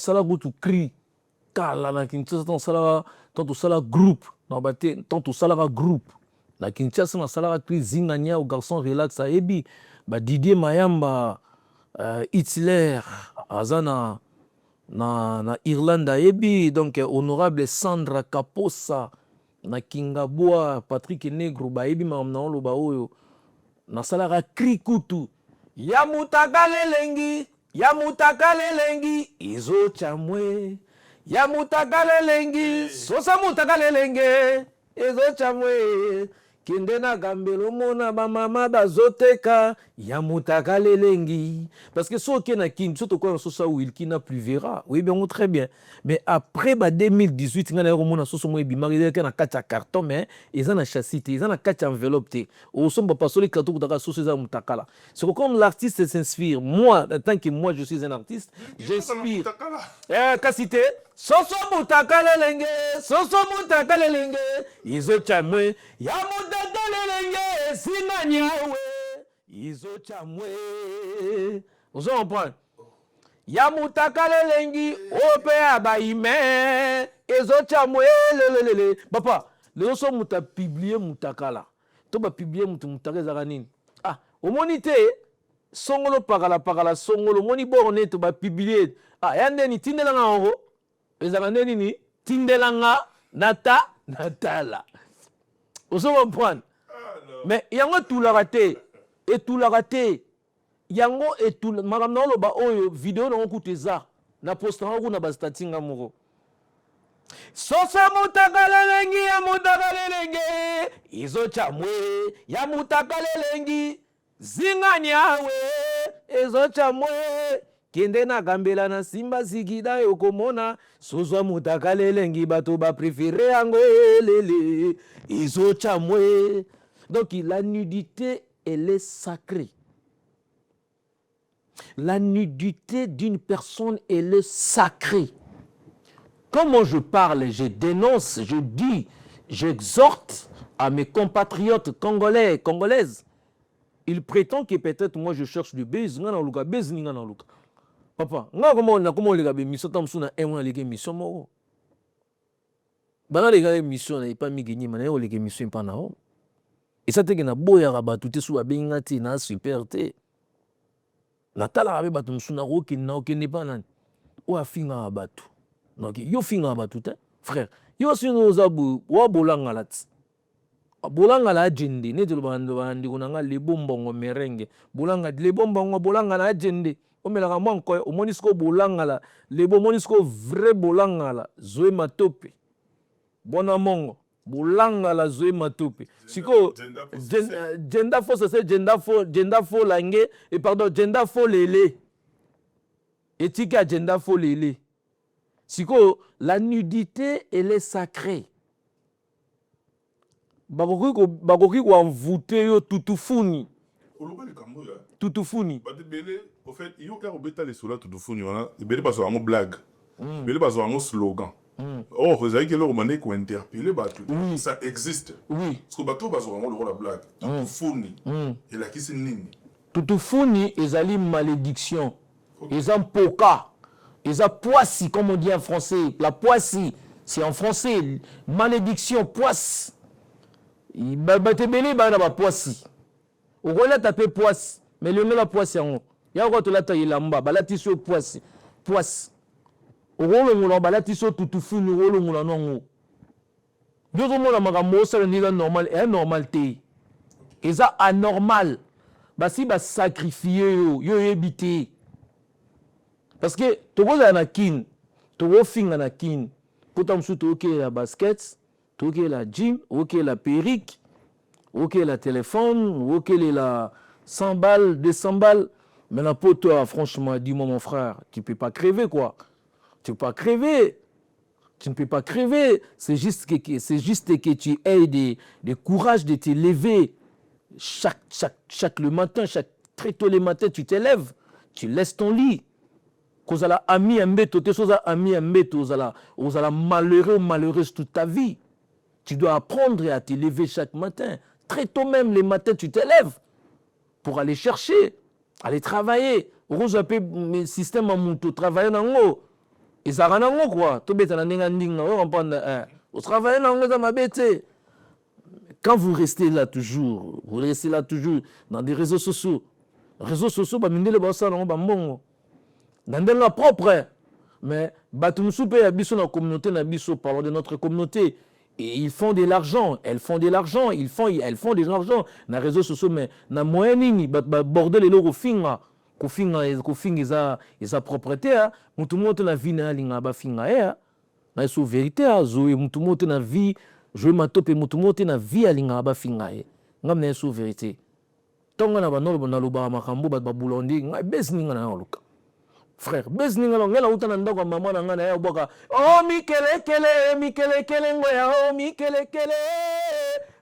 la route, tu cries. Kala na Kinshasa, tant sala groupe. Tant sala groupe. Na Kinshasa, na sala cri zingania au garçon relax à Ebi. Didier Mayamba, Hitler, Azana. Na Irlande ebi donc honorable Sandra Kaposa na Kingaboa Patrick Negro ba ebi ma na lo ba oyo na salara krikutu ya mutakale lengi izo chamwe ya mutakale lengi sosa mutakale lenge izo chamwe kende na gambelo mona ba mama bazoteka ya mutakale lengi parce que so ke na kin so to ko so sa Wilki na plus verra oui bien très bien mais après ba 2018 ngana ko mona so so mo bi mari ke na kacha carton mais ils en a chassité ils en a kacha enveloppe te au somba pas soli kato kutaka so za mutakala c'est comme l'artiste s'inspire moi en tant que moi je suis un artiste j'inspire kasite soso mutakale lenge izo chamwe ya mutakale sina nyawe izo chamwe vous comprenez ya mutakale lengi ope abaime izo chamwe lelelele papa le so muta publier mutakala to ba publier mutakala nini omoni te songolo pakala songolo moni borne to ba publier ya ndeni tindelanga oro ezaka ndeni ni tindelanga natala ozo comprendre mais yango tulaka te yango etula makambo na loba oyo video na okuta eza na posta ngo kuna bastatinga moko sosa mutakalelengi ya mutakalelenge izo chamwe ya mutakalelengi zinganyawe izo chamwe kende na gambela na simba zikida yokomona sozwa mutakalelengi bato ba préféré yango lele izo chamwe. Donc la nudité elle est sacrée. La nudité d'une personne elle est sacrée. Comment je parle, je dénonce, je dis, j'exhorte à mes compatriotes congolais, congolaises. Ils prétendent que peut-être moi je cherche du buzz, papa, comment les gars mission tam suna un les mission mo. Bana les gars mission na pas mi gagner mana les gars mission pas na. Et ça te que na boya rabatu te sou abengati na super te. Na tala rabe batu suna ro ki na ke ne pas nan. O afinga rabatu. Donc yo finga rabatu te frère. Yo sino zabu wa bolanga lat. Bolanga la jende ne to bandi kunanga le bombongo merenge. Bolanga le bombongo bolanga na jende. O melaka mwanko o monisko bolanga la le bo monisko vrai bolanga la zoe matope. Bona mongo bolanga la zoe matope. Siko gender fo c'est gender fo langue et pardon gender fo lele. Etika gender fo lele. Siko la nudité elle est sacrée. Bakoki ko envoûter yo tutufuni. Tutufuni. Au fait, il y a un bêta les soldats tutufuni, il y a pas un blague. Il y a pas un slogan. Oh, vous avez que le romané qui interpellé ça existe. Oui. Parce que bateau bas vraiment le rôle la blague. Tutufuni. Et là qui c'est nini. Tutufuni ezali malédiction. Ezam poka. Eza poissi comme on dit en français. La poissi, c'est en français malédiction poisse. Batebele bana ba poissi. O rola taper poisse, mais le nom la poisse en. Ya ko to la tayi lamba, balati so poisse. Poisse. O rolo ngolo balati so tutufu ni rolo ngolo nongo. Deux mo la makambo ça ni la normal et normal te. Eza anormal. Basi ba sacrifier yo ebité. Parce que to go na kin, to go finga na kin. Potam su to ke la basket. Ok la jean, ok la perruque, ok la téléphone, ok la 100 balles, 200 balles. Mais pour toi, franchement, dis-moi mon frère, tu ne peux pas crever quoi. Tu ne peux pas crever. Tu ne peux pas crever. C'est juste que tu aies des courage de te lever. Chaque le matin, très tôt le matin, tu t'élèves. Tu laisses ton lit. Cause à la ami mbeto, tu es ami mbeto, aux la malheureux, malheureuse toute ta vie. Tu dois apprendre à te lever chaque matin. Très tôt même, les matins, tu t'élèves pour aller chercher, aller travailler. Rose appelle mes systèmes à mon travailler dans l'eau. Et ça rend en quoi. Tout bête, on travaille dans l'eau, ça m'a bêté. Quand vous restez là toujours dans des réseaux sociaux, bah, mine le bossa, non, bah, bon. Dans la propre. Mais, bah, tout le monde a dans la communauté, parlons de notre communauté. Et ils font de l'argent, elles font de l'argent, elles font de l'argent dans les réseaux sociaux, mais dans les moyens, bordel les loro finga, ko finga isa propriété, mutu moto na vie na linga ba finga na so vérité zo mutu moto na vie, je matope mutu moto na vie linga ba finga ngam na so vérité. Tonga na banolo na loba makambo ba bulondi, ngai bezninga na luka. Frère, bezninga lo ngela utana ndako mama na ngana ya boka. Oh mikele kele ngoya oh mikele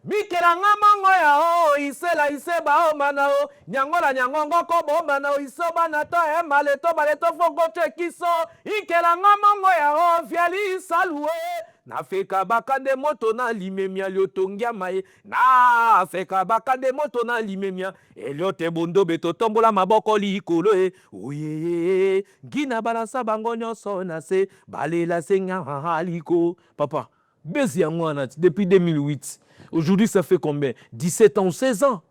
Mikela ngamongo ya oh isela iseba oh mana oh nyangola nyangongo ko bo mana oh isoba na to e maleto fongo chekiso ikela ngamongo ya oh fiali salue na feka bakande moto na limemia liotongia mae na feka bakande moto na limemia eliote bondo beto tombola maboko likolo e oye gina balansa bango nyonso na se balela senga haliko papa bezi yango depuis 2008. Aujourd'hui, ça fait combien? 17 ans ou 16 ans.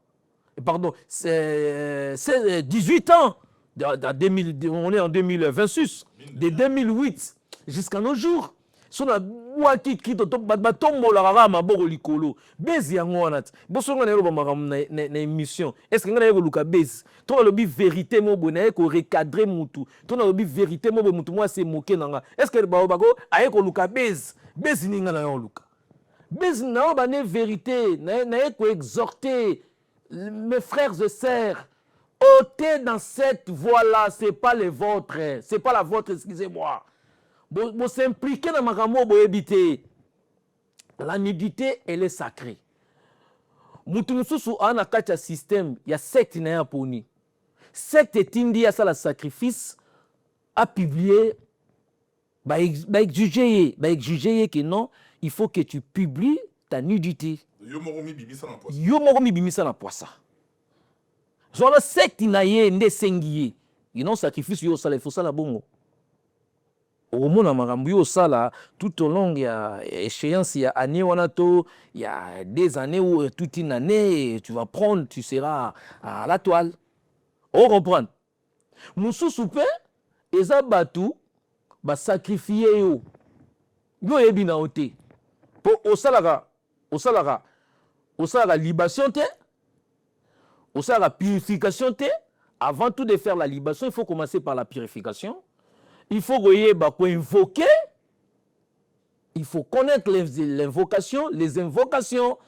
pardon, c'est 18 ans. On est en 2026, de 2008 jusqu'à nos jours. So na waki kito to batombola kaka maboko likolo bezi yango wana ti bosonga na yelo bamaka na émission est-ce que ngana yeko luka bezi to na lobi vérité mo bo na yeko recadrer mutu to na lobi vérité mo bo mutu moi c'est moqué nanga est-ce que bako ayeko luka bezi ninga na yo luka bezi na ba ne vérité na yeko exhorter mes frères et sœurs. Ôtez dans cette voie-là, c'est pas le vôtre, c'est pas la vôtre, excusez-moi. Vous s'impliquez dans ma gamme, vous évitez. La nudité, elle est sacrée. Moutounoussou, on a un système, il y a secte qui n'a pas ni. Secte est indi à ça le sacrifice, à publier, bah exiger que non, il faut que tu publies ta nudité. Yo moromi bimisa na poisa. Yo moromi bimisa na poisa. Genre le secte naye nde sengiye. Il non sacrifice yo sala, il faut ça la bongo. Au monde makambu yo sala tout au long il y a échéance, il y a année wanato, il y a des années où toute une année tu vas prendre, tu seras à la toile. On comprend. Moussou soupe eza batu ba sacrifier yo. Yo yebi na ote. Po osalaka libation te. Aussi la purification, avant tout de faire la libation, il faut commencer par la purification. Il faut invoquer. Il faut connaître l'invocation, les invocations.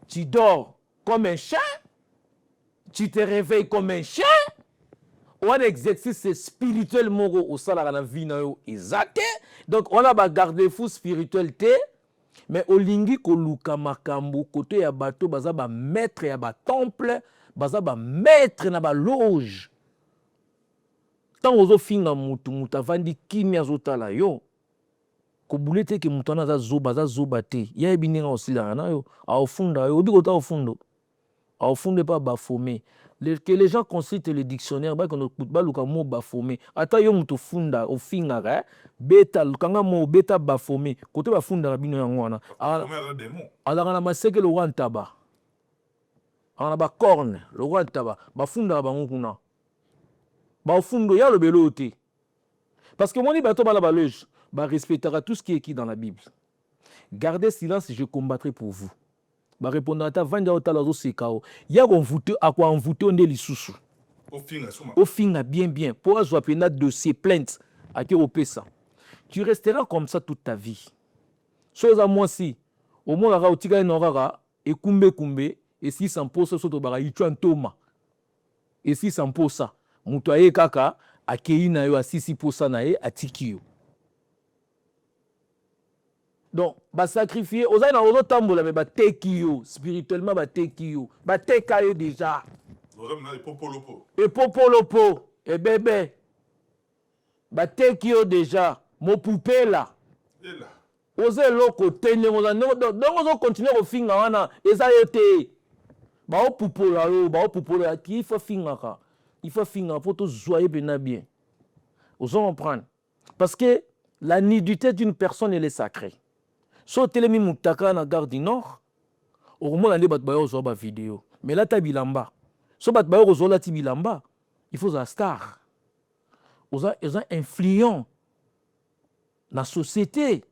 Tu dors comme un chien. Tu te réveilles comme un chien. On a un exercice spirituel au salaire na vie exact. Donc on a un garde-fou spirituel. Mais au lingi ko luka makambo côté ya bato baza ba maître ya ba temple baza ba maître na ba loge tant ozo finga mutu avandi kimia zotala yo ko bulete ke mutu na zo baza te ya ebininga osila na yo aufunda yo biko ta aufunde pas bafomé que les gens consultent le dictionnaire ba kono ba luka mo bafomé ata yo mutu funda ofinga beta lukanga mo beta bafomé côté bafunda na bino yango wana ala na maseke le roi ntaba ana ba corne le roi ntaba bafunda bango kuna bafundo ya le belote parce que moni bato bala baloge ba respectera tout ce qui est écrit dans la Bible. Gardez silence, je combattrai pour vous. Ba répondre à vanda otala zo sekao ya konvoute akwa envoûter onde lisusu au finga bien pour azwa pena dossier plainte aki opesa tu resteras comme ça toute ta vie chose à moi si au moins la otika inorara et kumbe et si sans posa soto bara itwa ntoma et si sans posa mutu aye kaka akei na yo asisi posa na ye atikio. Donc, ba sacrifier, aux aïna aux tambola mais ba tekio spirituellement ba tekio, ba tekayo déjà. Et popolopo, et bébé. Ba tekio déjà, mo poupée là. Osez loko tenye moza donc on continue au finga wana eza yete. Ba o poupola yo, ba o poupola qui il faut finga ka. Il faut finga pour tout joyeux bien. Osez comprendre. Parce que la nudité d'une personne elle est sacrée. So telemi mutaka na gare du Nord, au moment où on a une vidéo. Mais là, tu as bilamba. So bat bayo rozola ti bilamba, il faut un star. Ils ont influent dans la société.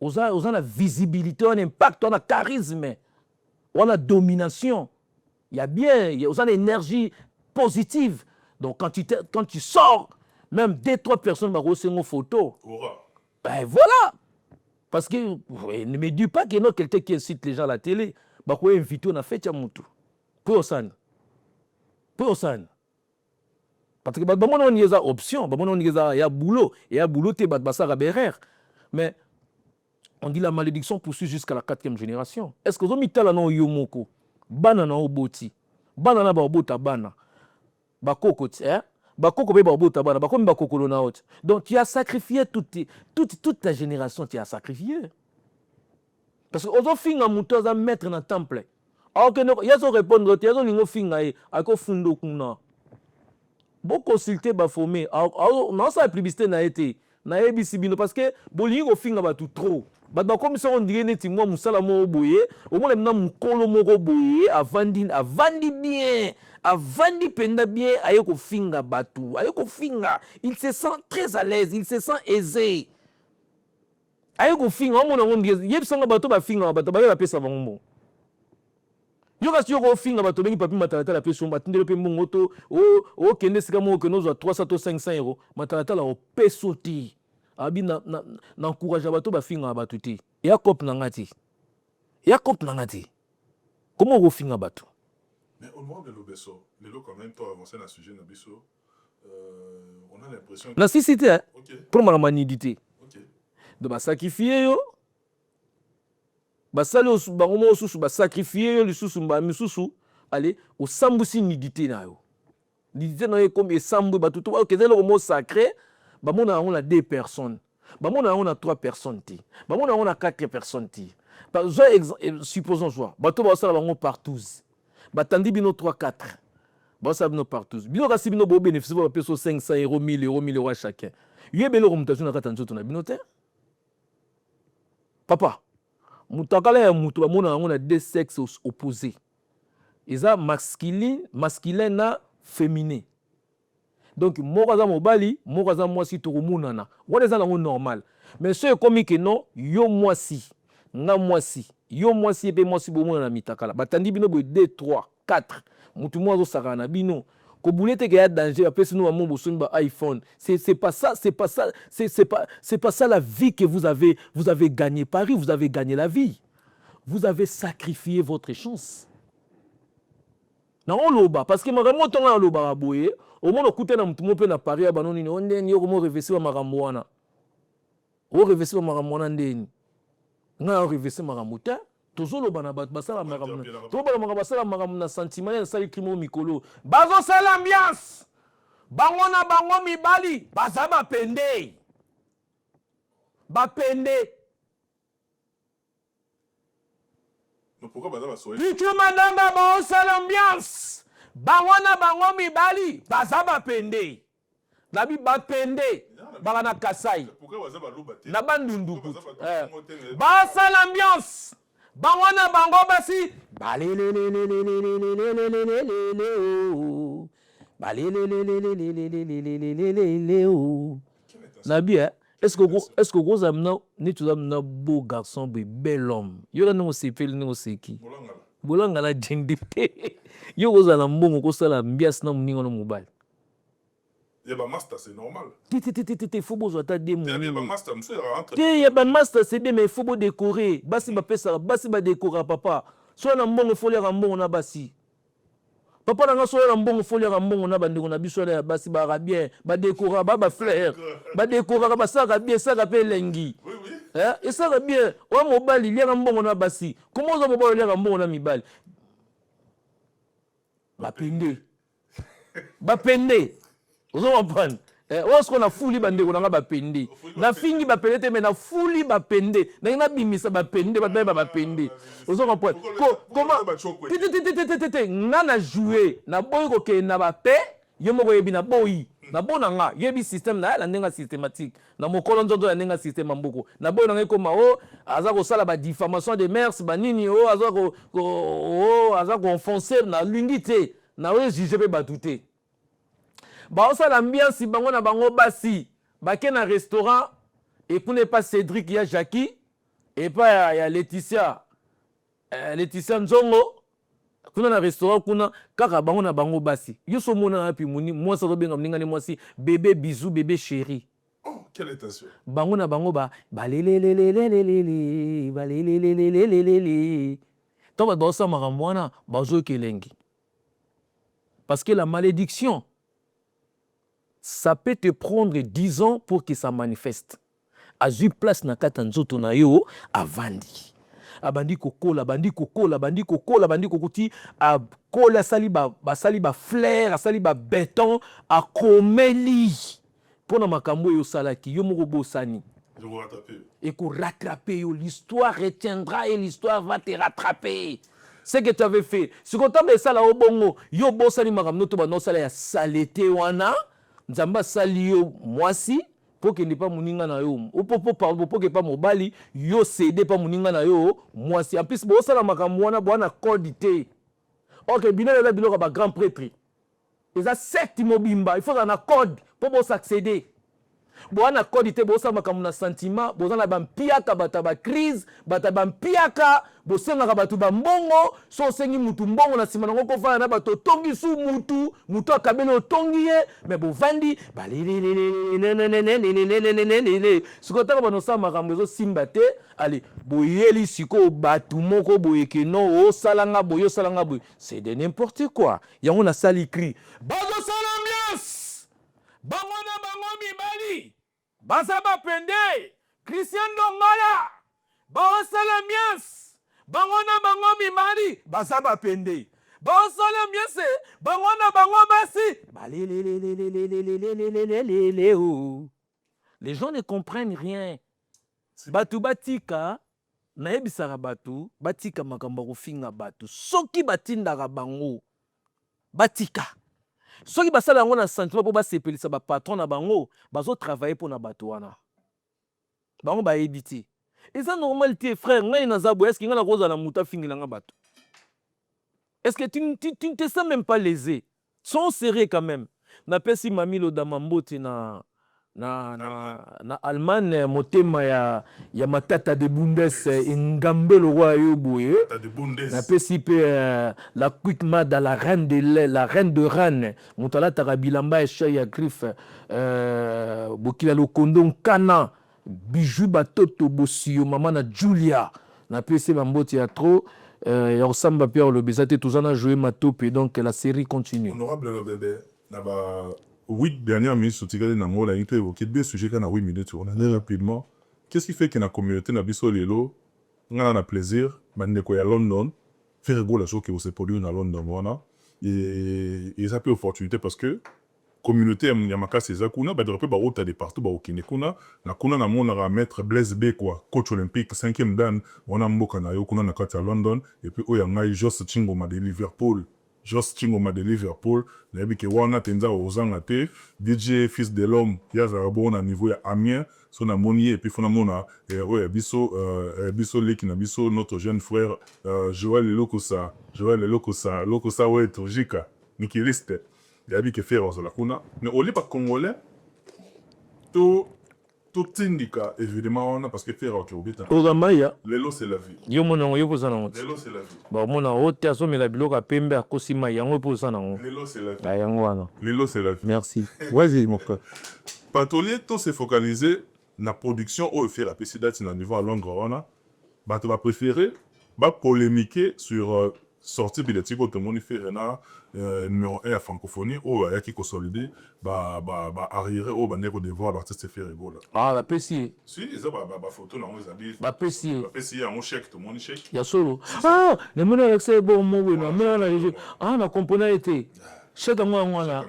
Ils ont la visibilité, un impact, un charisme, une domination. Il y a bien, ils ont une énergie positive. Donc quand tu sors, même 2-3 personnes vont recevoir une photo. Ben voilà. Parce que ne me dis pas qu'il y a quelqu'un qui incite les gens à la télé. Bah quoi inviter on a fait chamutu. Pour ça. Parce que bah on a une option, bah on a un boulot et un boulot t'es bah ça raberer. Mais on dit la malédiction poursuit jusqu'à la 4e génération. Est-ce que vous avez mis là non yomoko, banana oboti, banana ba obota bana, ba kokoti, hein? Bakoko be babota bana bakomi bakokolo na haute. Donc tu as sacrifié toute ta génération, tu as sacrifié. Parce que ozo finga muto za mettre na temple. Alors que il y a so répondre, tu as lingo finga e ako fundo kuna. Bo consulter ba formé. Alors non ça publicité na été. Na ebisi bino parce que bolingo finga ba tout trop. bato bakomisa on dirait neti mwa musala moko boye omona mna mukolo moko boye avandi bien avandi penda bien aye kofinga bato aye kofinga il se sent très à l'aise il se sent aisé aye kofinga omona on dirait yebisanga bato bafinga bato baye bapesa bango mbongo yo kasi yo kofinga bato bengi papi matalatala pe somba tindele pe mbongo to o kende sika moko ke nozwa 300 to 500 euros matalatala o peso te abi na encourage bato bafinga bato te ya cop na ngati comment ko finga bato mais au moment de l'obeso les lots quand même toi avancer dans sujet nabiso on a l'impression la cité hein OK pour ma manidité OK de ba sacrifier yo basali bango mo susu ba sacrifier yo lisusu mba misusu allez au sambusi nidité na yo nidité na yo comme esambu bato to ke zelo mo sacré ba mona on a 2 personnes ba mona on a 3 personnes ti ba mona on a 4 personnes ti par supposons joie bato ba sala bango par 12 batandi bino 3 4 ba sala bino par 12 bino kasi bino bo bénéfice ba peso 500 euros 1000 euros à chacun yebelo ko mutation na kata nzoto na bino te papa mutakala ya mutu ba mona on a 2 sexes opposés eza masculin na féminin donc moko za mobali moko za mwasi to komunana wana eza nango normal mais ce comme que non yo mwasi nga mwasi yo mwasi ebe mwasi bomona na mitakala batandi bino bo 2 3 4 mutu mwa zo saka na bino ko boulete que y a danger après nous amon bosoni ba iPhone c'est pas ça c'est pas ça la vie que vous avez gagné Paris vous avez gagné la vie vous avez sacrifié votre chance non loba parce que makambo tonga loba boye au moins okute na mutu mope na Paris abanoni ni ondeni yo komo revesi ba makambo wana o revesi ba makambo wana ndeni nga o revesi makambo ta tozoloba na bato basala makambo tozoloba makambo basala makambo na sentiment ya sali krimo mikolo bazo sala ambiance bango na bango mibali baza bapende pourquoi baza ba soye Pichu madanga ba sala ambiance bango na bango mibali baza bapende nabi bapende bala na Kasai pourquoi baza ba loba te na bandunduku ba sala ambiance bango na bango basi nabi est-ce que gros amna ni tu amna beau garçon bel homme yo na sepeli no seki bolanga la jindi yo goza na mbongo ko sala ambiance na muningo no mobile ya ba master c'est normal faut besoin ta demo ya ba master monsieur rentre ya ba master c'est bien mais il faut beau décorer basi ba pesa basi ba décorer papa so na mbongo folia ka mbongo na basi papa na so na mbongo folia ka mbongo na bandeko na biso ya basi ba bien ba décorer ba fleur ba décorer ba saka bien saka pe lengi et ça va bien o mobali lia ka mbongo na basi comment zo mobali lia ka mbongo na mibali bapende ozo comprendre osko na fuli bandeko na nga bapende na fingi bapende te mais na fuli bapende na bimisa bapende bapende ozo comprendre comment nga na jouer na boyi ko ke na bape yo moko yebi na boyi na bona nga yebi système na ndenga systématique na mokolo nzondo na ndenga système mboko na boyi na ngai koma o aza ko sala ba diffamation de mœurs ba nini o aza ko enfoncer na lingité na o juger pe batute ba osala ambiance bango na bango basi bake na restaurant et pour ne pas Cédric ya Jackie et pas ya Laetitia Nzongo kuna na restaurant kuna kaka bango na bango basi yo so mona api muni moi ça robenga mninga ni mwasi bébé bisou bébé chéri oh quelle intention bango na bango ba balelelelelelelele to ba dosa makamwana bazo kelengi parce que la malédiction ça peut te prendre 10 ans pour que ça manifeste. Azu place na kata nzoto na yo avandi. Abandi kokola, bandi kokuti, akola sali ba flair, asali ba béton, akomeli. Pona makambo yo salaki, yo moko bosani. Je vous rattraper. Et qu'on rattraper yo, l'histoire retiendra et l'histoire va te rattraper. Ce que tu avais fait. Ce qu'on t'a fait ça là au bongo, yo bosani makamno to ba no sala ya saleté wana. Nzamba sali yo mwasi po ke n'est pas moninga na yo po ke pas mobali yo cédé pas moninga na yo mwasi en plus bo sala makambo wana bwana code te OK bino la biloko ba grand prêtre eza secte mobimba il faut un code pour bo s'accéder bwana code te bo sala makambo na sentiment bo na ba mpiaka bata ba crise bata ba mpiaka bo senga batu ba mbongo so sengi mutu mbongo na sima nango ko fana na bato tongi su mutu akabelo tongi ye mais bo vandi ba sikotaka bano sa makambo ezo simba te allez boyeli siko batu moko boyeke no o salanga boyo salanga boy c'est de n'importe quoi yango na sali cri bazo sala ambiance bango na bango mibali baza bapende Christian Dongala bazo sala ambiance bango na bango mibali baza bapende bazo sala ambiance bango na bango basi les gens ne comprennent rien batu batika nayebisaka batu batika makambo kofinga batu soki batindaka bango batika soki basala yango na sentiment mpo basepelisa bapatron na bango bazotravaille mpo na bato wana bango bayebi te eza normal te frère ngai naza boye eske ngai nakozala moto afingelanga bato est-ce que tu ne te sens même pas lésé sont sérieux quand même napesi mami lodama mbote na Allemagne motema ya matata de Bundes ngambelo wa yo boye na pesi pe la quick mad à la reine de Rennes mutala tarabilamba esha ya griffe bokila lokondo kana bijou batoto bosio mama na Julia na pesi bambote ya trop ya ressemble Pierre le bezate tous en a joué matope donc la série continue honorable le bébé na ba 8 dernières minutes sur Tigale Nango, la été évoqué deux sujets qu'on a 8 minutes, on allait rapidement. Qu'est-ce qui fait que la communauté n'a pas lelo, on a plaisir, mais à London, faire gros la chose que vous se produit à London, voilà. Et ça peut opportunité parce que communauté Yamaka Sezakuna, bah de repère bah autre des partout bah au Kinekuna, na kuna na mon à mettre Blaise B quoi, coach olympique 5e dan, on a mboka na yo kuna na kati à London et puis oh yanga Joss Chingoma de Liverpool. Just Chingoma de Liverpool, nayebi ke wana tenza ozanga te, DJ Fils de l'Homme, ya zarabo na niveau ya Amiens, so na moni et puis fona mona ouais biso leki na biso notre jeune frère Joël Lokosa ouais Tojika, Nikiliste. Yabi ke faire ozola kuna, mais au lieu pas congolais, tout indika évidemment parce que faire ok obita. Ogamaya. Lelo c'est la vie. Yo mona yo poza na ngoti. Lelo c'est la vie. Ba mona hote asomela biloko pembe akosima yango poza na ngo. Lelo c'est la vie. Ba yango wana. Lelo c'est la vie. Merci. Vas-y mon frère. Patolier tout s'est focalisé na production au faire la PCDAT na niveau à Londres wana. Ba tu vas préférer ba polémiquer sur sortie bilétique au monde fait na numéro 1 à francophonie ou ya qui consolidé ba arrière au ba neko devoir l'artiste faire rigola. Ah la PC. Si ça ba photo na on habille. Ba PC. Ba PC ya on chèque tout monde chèque. Ya solo. Ah, le monde avec c'est bon mo na mais na ah na component été. Chèque moi là.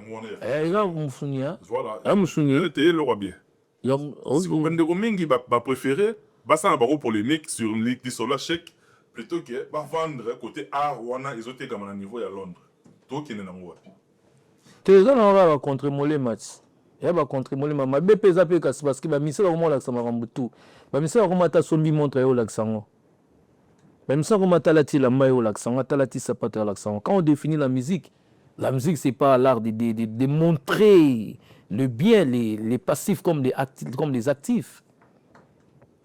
Il va mfunia. Voilà. Ah mfunia. Était le roi bien. Ya si vous vendez mingi ba préférer ba ça na ba polémique sur les sola chèque plutôt que ba vendre côté art wana ils ont été comme à niveau à Londres. Toi qui n'est pas moi. Tu es en contre molé match. Il va contre molé ma BP zapé parce que ba misela comment la sama rambutu. Ba misela comment ta sombi montre au l'accent. Ba misela comment ta lati la maille au l'accent, ta lati sapata l'accent. Quand on définit la musique c'est pas l'art de montrer le bien les passifs comme des actifs.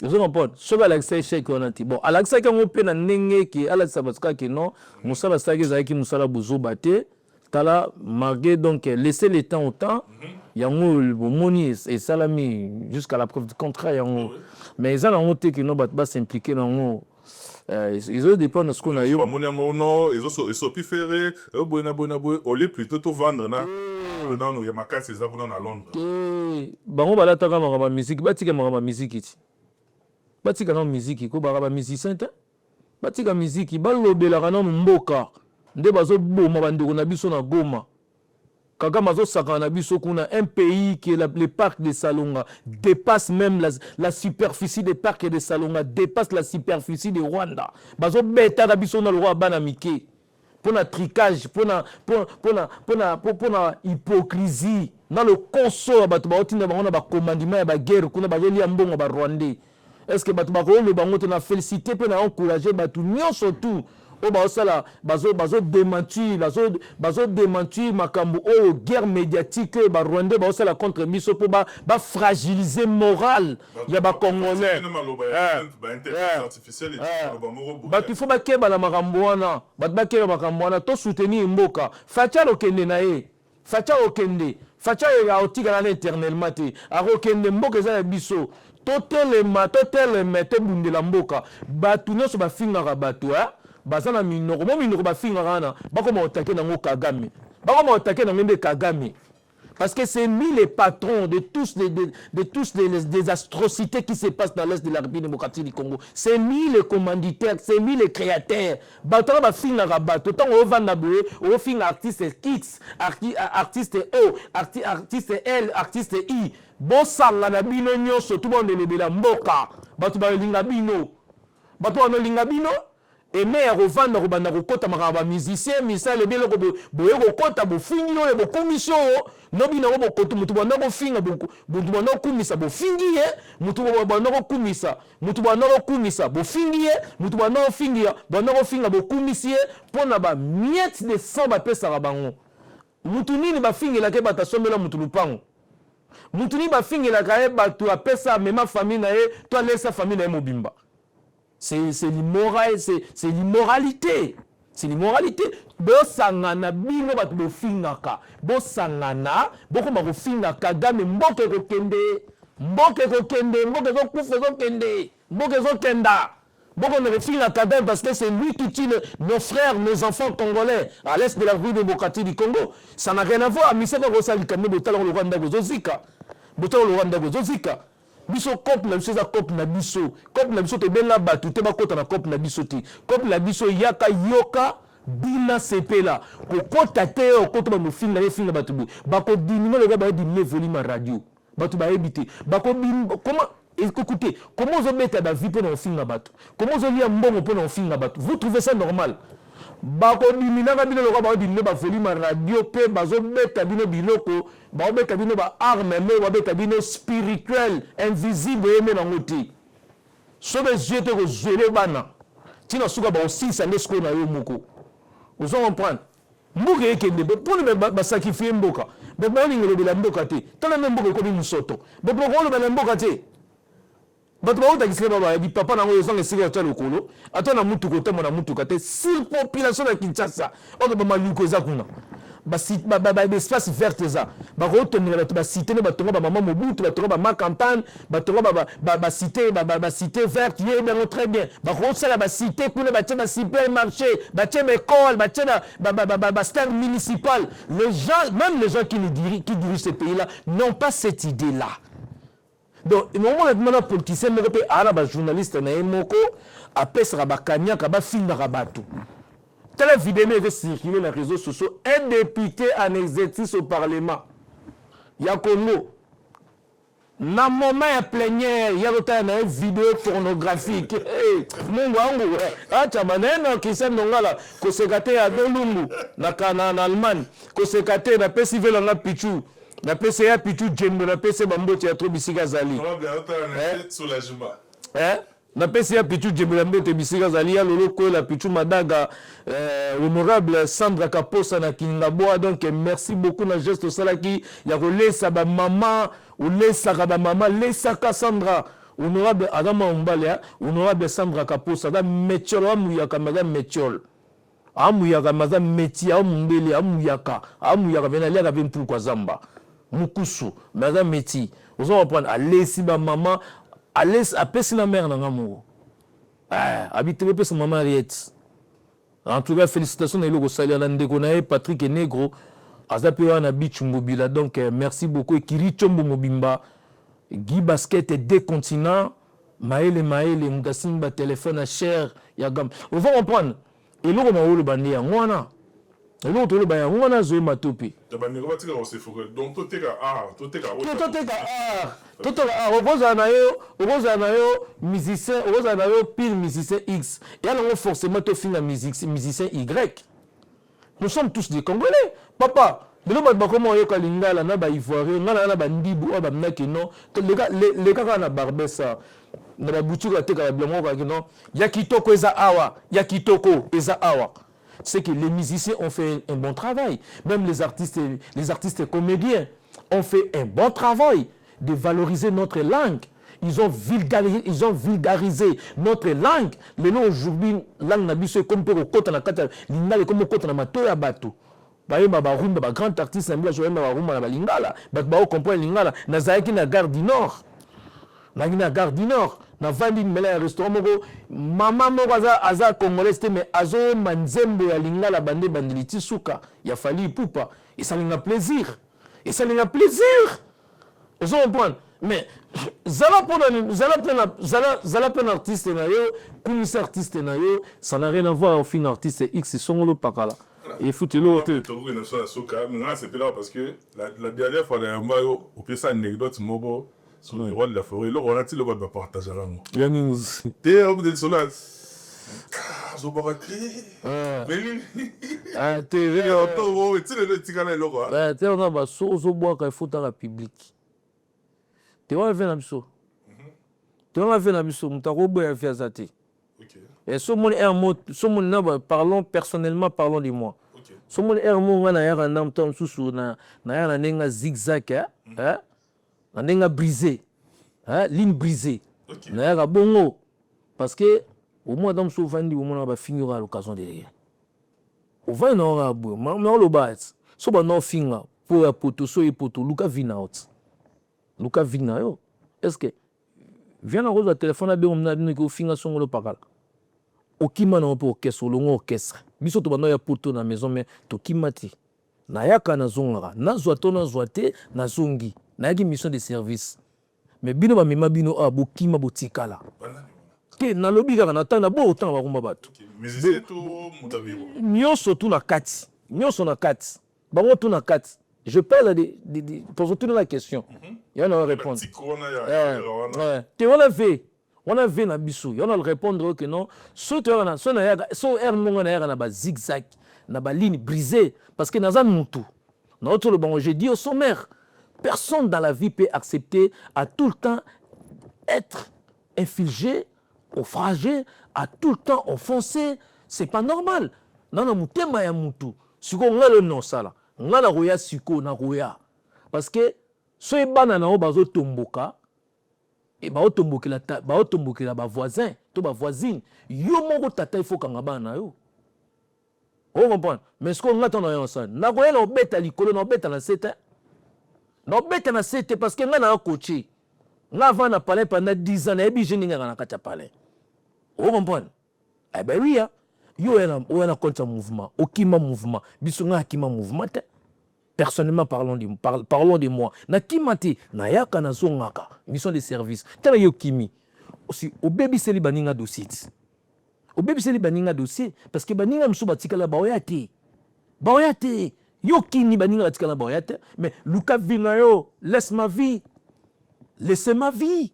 Vous comprenez? Ce que l'accès chèque on a dit. Bon, à l'accès quand on peut na nenge qui à la sabaska qui non, musala sage zaki musala buzo bate, tala marqué donc laisser le temps au temps. Yango moni et salami jusqu'à la preuve du contraire yango. Mais ils ont honte que non bat s'impliquer dans ils ont dépend de ce qu'on a eu. Non, ils ont pu faire au lieu plutôt tout vendre na. Non, il y a ma casse ça à Londres. Bango balataka ma musique, batika ma musique iti. Batika na musique ko ba musicien te. Batika musique balobelaka na mboka. Nde bazo boma bandeko na biso na Goma. Kaka mazo saka na biso kuna un pays qui est le parc de Salonga dépasse même la superficie des parcs de Salonga dépasse la superficie de Rwanda. Bazo beta na biso na roi bana mike. Pour na tricage, pour na hypocrisie. na le conso bato baotinda bango na bacommandement ya baguerre kuna bazolia mbongo barwandais. Est-ce que bato bakoloba bango te na félicité mpe na encouragé bato nyonso tout oyo baosala bazodementir makambo oyo guerre médiatique oyo barwandais baosala contre biso mpo bafragiliser morale ya bacongolais. Bato ifo bakeba na makambo wana, bato bakeba makambo wana to soutenir mboka. Facha okende na ye, Facha okende, Facha aotikala na éternellement te, akokende mboka eza ya biso. Totelema tobundela mboka. Bato nyonso bafingaka bato baza na minoko mo minoko bafingaka wana bakoma otake nango Kagame, bakoma otake nango nde Kagame, parce que c'est lui les patrons de tous les atrocités qui se passent dans l'est de la République démocratique du Congo. C'est lui le commanditaire, c'est lui le créateur. Bato bafingaka bato tant ovanda boye ofinga artiste X, artiste O, artiste L, artiste I. Bosanga na bino nyonso tout monde lebela mboka. Bato balinga bino, bato banolinga bino. Et mais à revendre robanda kokota makaba musicien misa le belo boye kokota bofingi yo bo commission no bina bo koto mutu banda ko finga mutu banda kumisa bo fingi ye mutu banda ko kumisa bo fingi ye mutu banda ko fingia banda ko finga bo kumisi pona ba miette de sang ba pesa bango mutu nini ba fingela ke bata sombela mutu lupango mutu ni ba fingela ka e batu apesa mema famille na ye to laisse famille na ye mobimba. C'est l'immoral, c'est l'immoralité. C'est l'immoralité. Bosangana bino batu bofingaka. Bosangana boko bakofingaka Kagame mboke kokende. Mboke kokende. Boko ne refinga Kagame parce que c'est lui qui tue nos frères, nos enfants congolais à l'est de la République démocratique du Congo. Ça n'a rien à voir. Miseko Rosali Kame botala le Rwanda gozozika. Botala le Rwanda gozozika. Biso couple na biso za couple na biso te benga batu te bakota na couple na biso te couple na biso yaka yoka bina sepela kokota te okota ba mofinga le finga batu bako diminuer le ba diminuer volume radio batu ba ebité bako comment écoutez comment vous mettez la vie pour finga batu comment vous lia mbongo pour finga batu vous trouvez ça normal bako diminanga bino lokwa ba diminuer ba volume radio pe bazo beta bino biloko ba beta bino ba arme mais ba beta bino spirituel invisible yeme na ngoti so be yeux te ko zele bana tina suka ba aussi ça nesko na yo moko vous comprenez mboka ekende pour ba sacrifier mboka be ba ni ngelo bila mboka te tala mboka ko bi musoto be ko lo ba mboka te bato baotakisile baba di papa nango ezanga esika ya lokolo ata na mutuka otamo na mutuka te sur population ya Kinshasa oto bamaluko eza kuna espace vert eza bakotonela bato basite ne batonga bamama mobutu batonga bamacampagne batonga basite verte ye bango très bien bakosala basite kuna batie basupermarché batie baécole batie bastade municipale. Les gens, même les gens qui dirigent ce pays là n'ont pas cette idée là. Donc, il y a des politiciens qui sont des journalistes qui apesaka bakanyaka bafingaka bato. Telle vidéo est circulée dans les réseaux sociaux. Un député en exercice au Parlement. Il y a Congo. Dans le moment de plénière, il y a une vidéo pornographique. Mungu wangu, acha maneno kisema ngala kosekate ya dolungu na Allemagne, kosekate na festival na pichu. Na PCA pichu jembe na PC bambote ya Trobisika Zali. Na PCA pichu jembe na mbote bisika Zali ya loloko la pichu madaga honorable Sandra Kaposa na Kingaboa. Donc merci beaucoup na geste salaki ya kolesa ba mama ou lesa ka ba mama lesa ka Sandra honorable Adama Mbale honorable Sandra Kaposa da metiolo amuyaka madame metiolo amuyaka madame metia amumbele amuyaka vena lia ka vimpu kwa zamba mukusu madame meti vous allez prendre alesi ba maman alesi apesi na mère na ngamu habite pesi maman Ariette. En tout cas félicitations na iloko salia na ndeko na Patrick Negro azape na bichumbobila. Donc merci beaucoup Kiri Chombo Mobimba Guy Basket et deux continents maele mudasimba téléphone à cher ya gam. Vous allez prendre iloko na wolo bandi ya ngwana eloko tolo ba ya ngwana zo matopi donc toteka okoza na yo musicien okoza na yo pile musicien X ya nango forcément to finga musicien Y. Nous sommes tous des Congolais. Papa, de l'autre bah comment on lingala na ba ivoirien ngala na ba ndibu ba mnaki non les kaka na barbesa na ba boutique à teka blanc ka non ya kitoko eza awa ya kitoko eza awa. C'est que les musiciens ont fait un bon travail, même les artistes et comédiens ont fait un bon travail de valoriser notre langue. Ils ont vulgarisé notre langue. Les noms aujourd'hui langue na biso comme pour kota na kata lingala comme kota na matoya bato. Ba rumba ba grand artiste na bila joyema ba rumba na lingala ba comprendre lingala na zaiki na gare du nord na gare du nord na vandi mela restaurant moko mama moko aza congolais mais azo manzembo ya lingala bande bandiliti suka ya fali pupa et ça linga plaisir ils ont comprendre mais zala pena artiste na yo kunisa artiste na yo ça n'a rien à voir au fin artiste X songolo pakala. Et foutez-le. C'était là parce que la dernière fois, on peut ça une anecdote sur le roi de la forêt. Là, on a dit le roi de partager là. T'es au bout de cela. Et parlons personnellement, parlons de moi. Ce monde est un zigzag, un brisé, ligne brisée. Parce que au moins dans ce vendredi, au moins on va finir à l'occasion de rien. Au va non rabo, mais le bas, so ba non finga pour poto so et poto Luka Vinaut. Luka Vinao. Est-ce que viens à le téléphone à on a dit que finga son le pakala. Okima na po orchestre longo orchestre biso to bano ya poto na maison mais to kimati na yaka na zongara na zwato na zwaté na zongi na yaki mission de service mais bino ba mema bino a bokima botikala ke na lobi kaka na tana bo autant ba kumba bato mais c'est tout mutabibo nyoso tu na kati nyoso na kati bango tu na kati je parle de pour retourner la question il y en a répondre on a vu na biso, on a le répondre que non, so na zigzag, na ba ligne brisée parce que naza mutu. Notre bon, j'ai dit au sommaire, personne dans la vie peut accepter à tout le temps être infligé, naufragé, à tout le temps offensé, c'est pas normal. Non mutema ya mutu. Siko ngalo non sala. Ngala roya siko na roya. Parce que so ebana na o bazo tomboka et ba otombokela ba voisin to ba voisine yo moko tata il faut kanga bana yo on comprend mais ce qu'on attend dans ça na ko ela obeta likolo na obeta na 7 na obeta na 7 parce que nga na coaché nga va na parler pendant 10 ans na ebi je ninga na kata parler on comprend eh ben oui yo ena contre mouvement okima mouvement biso nga akima mouvement personnellement parlons de moi na kimati na yaka na zongaka mission de service tala yo kimi aussi au baby seli baninga dossier parce que baninga mso batikala baoyate yo kini baninga batikala baoyate mais Luka Vinayo laisse laissez ma vie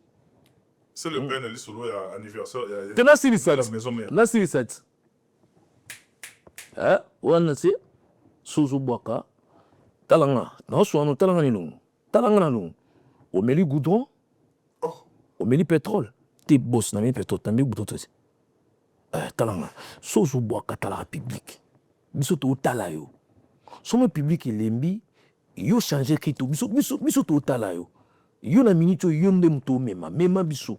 c'est le père sur l'anniversaire tena silisat na silisat wana c'est Suzu Bwaka talanga na soano talanga ni lungu talanga na lungu omeli goudron omeli pétrole te boss na mi pétrole tambi goudron tosi talanga Suzu Bwaka tala public biso to tala yo somo public elembi yo changer kito biso to tala yo na minute yo nde mto mema biso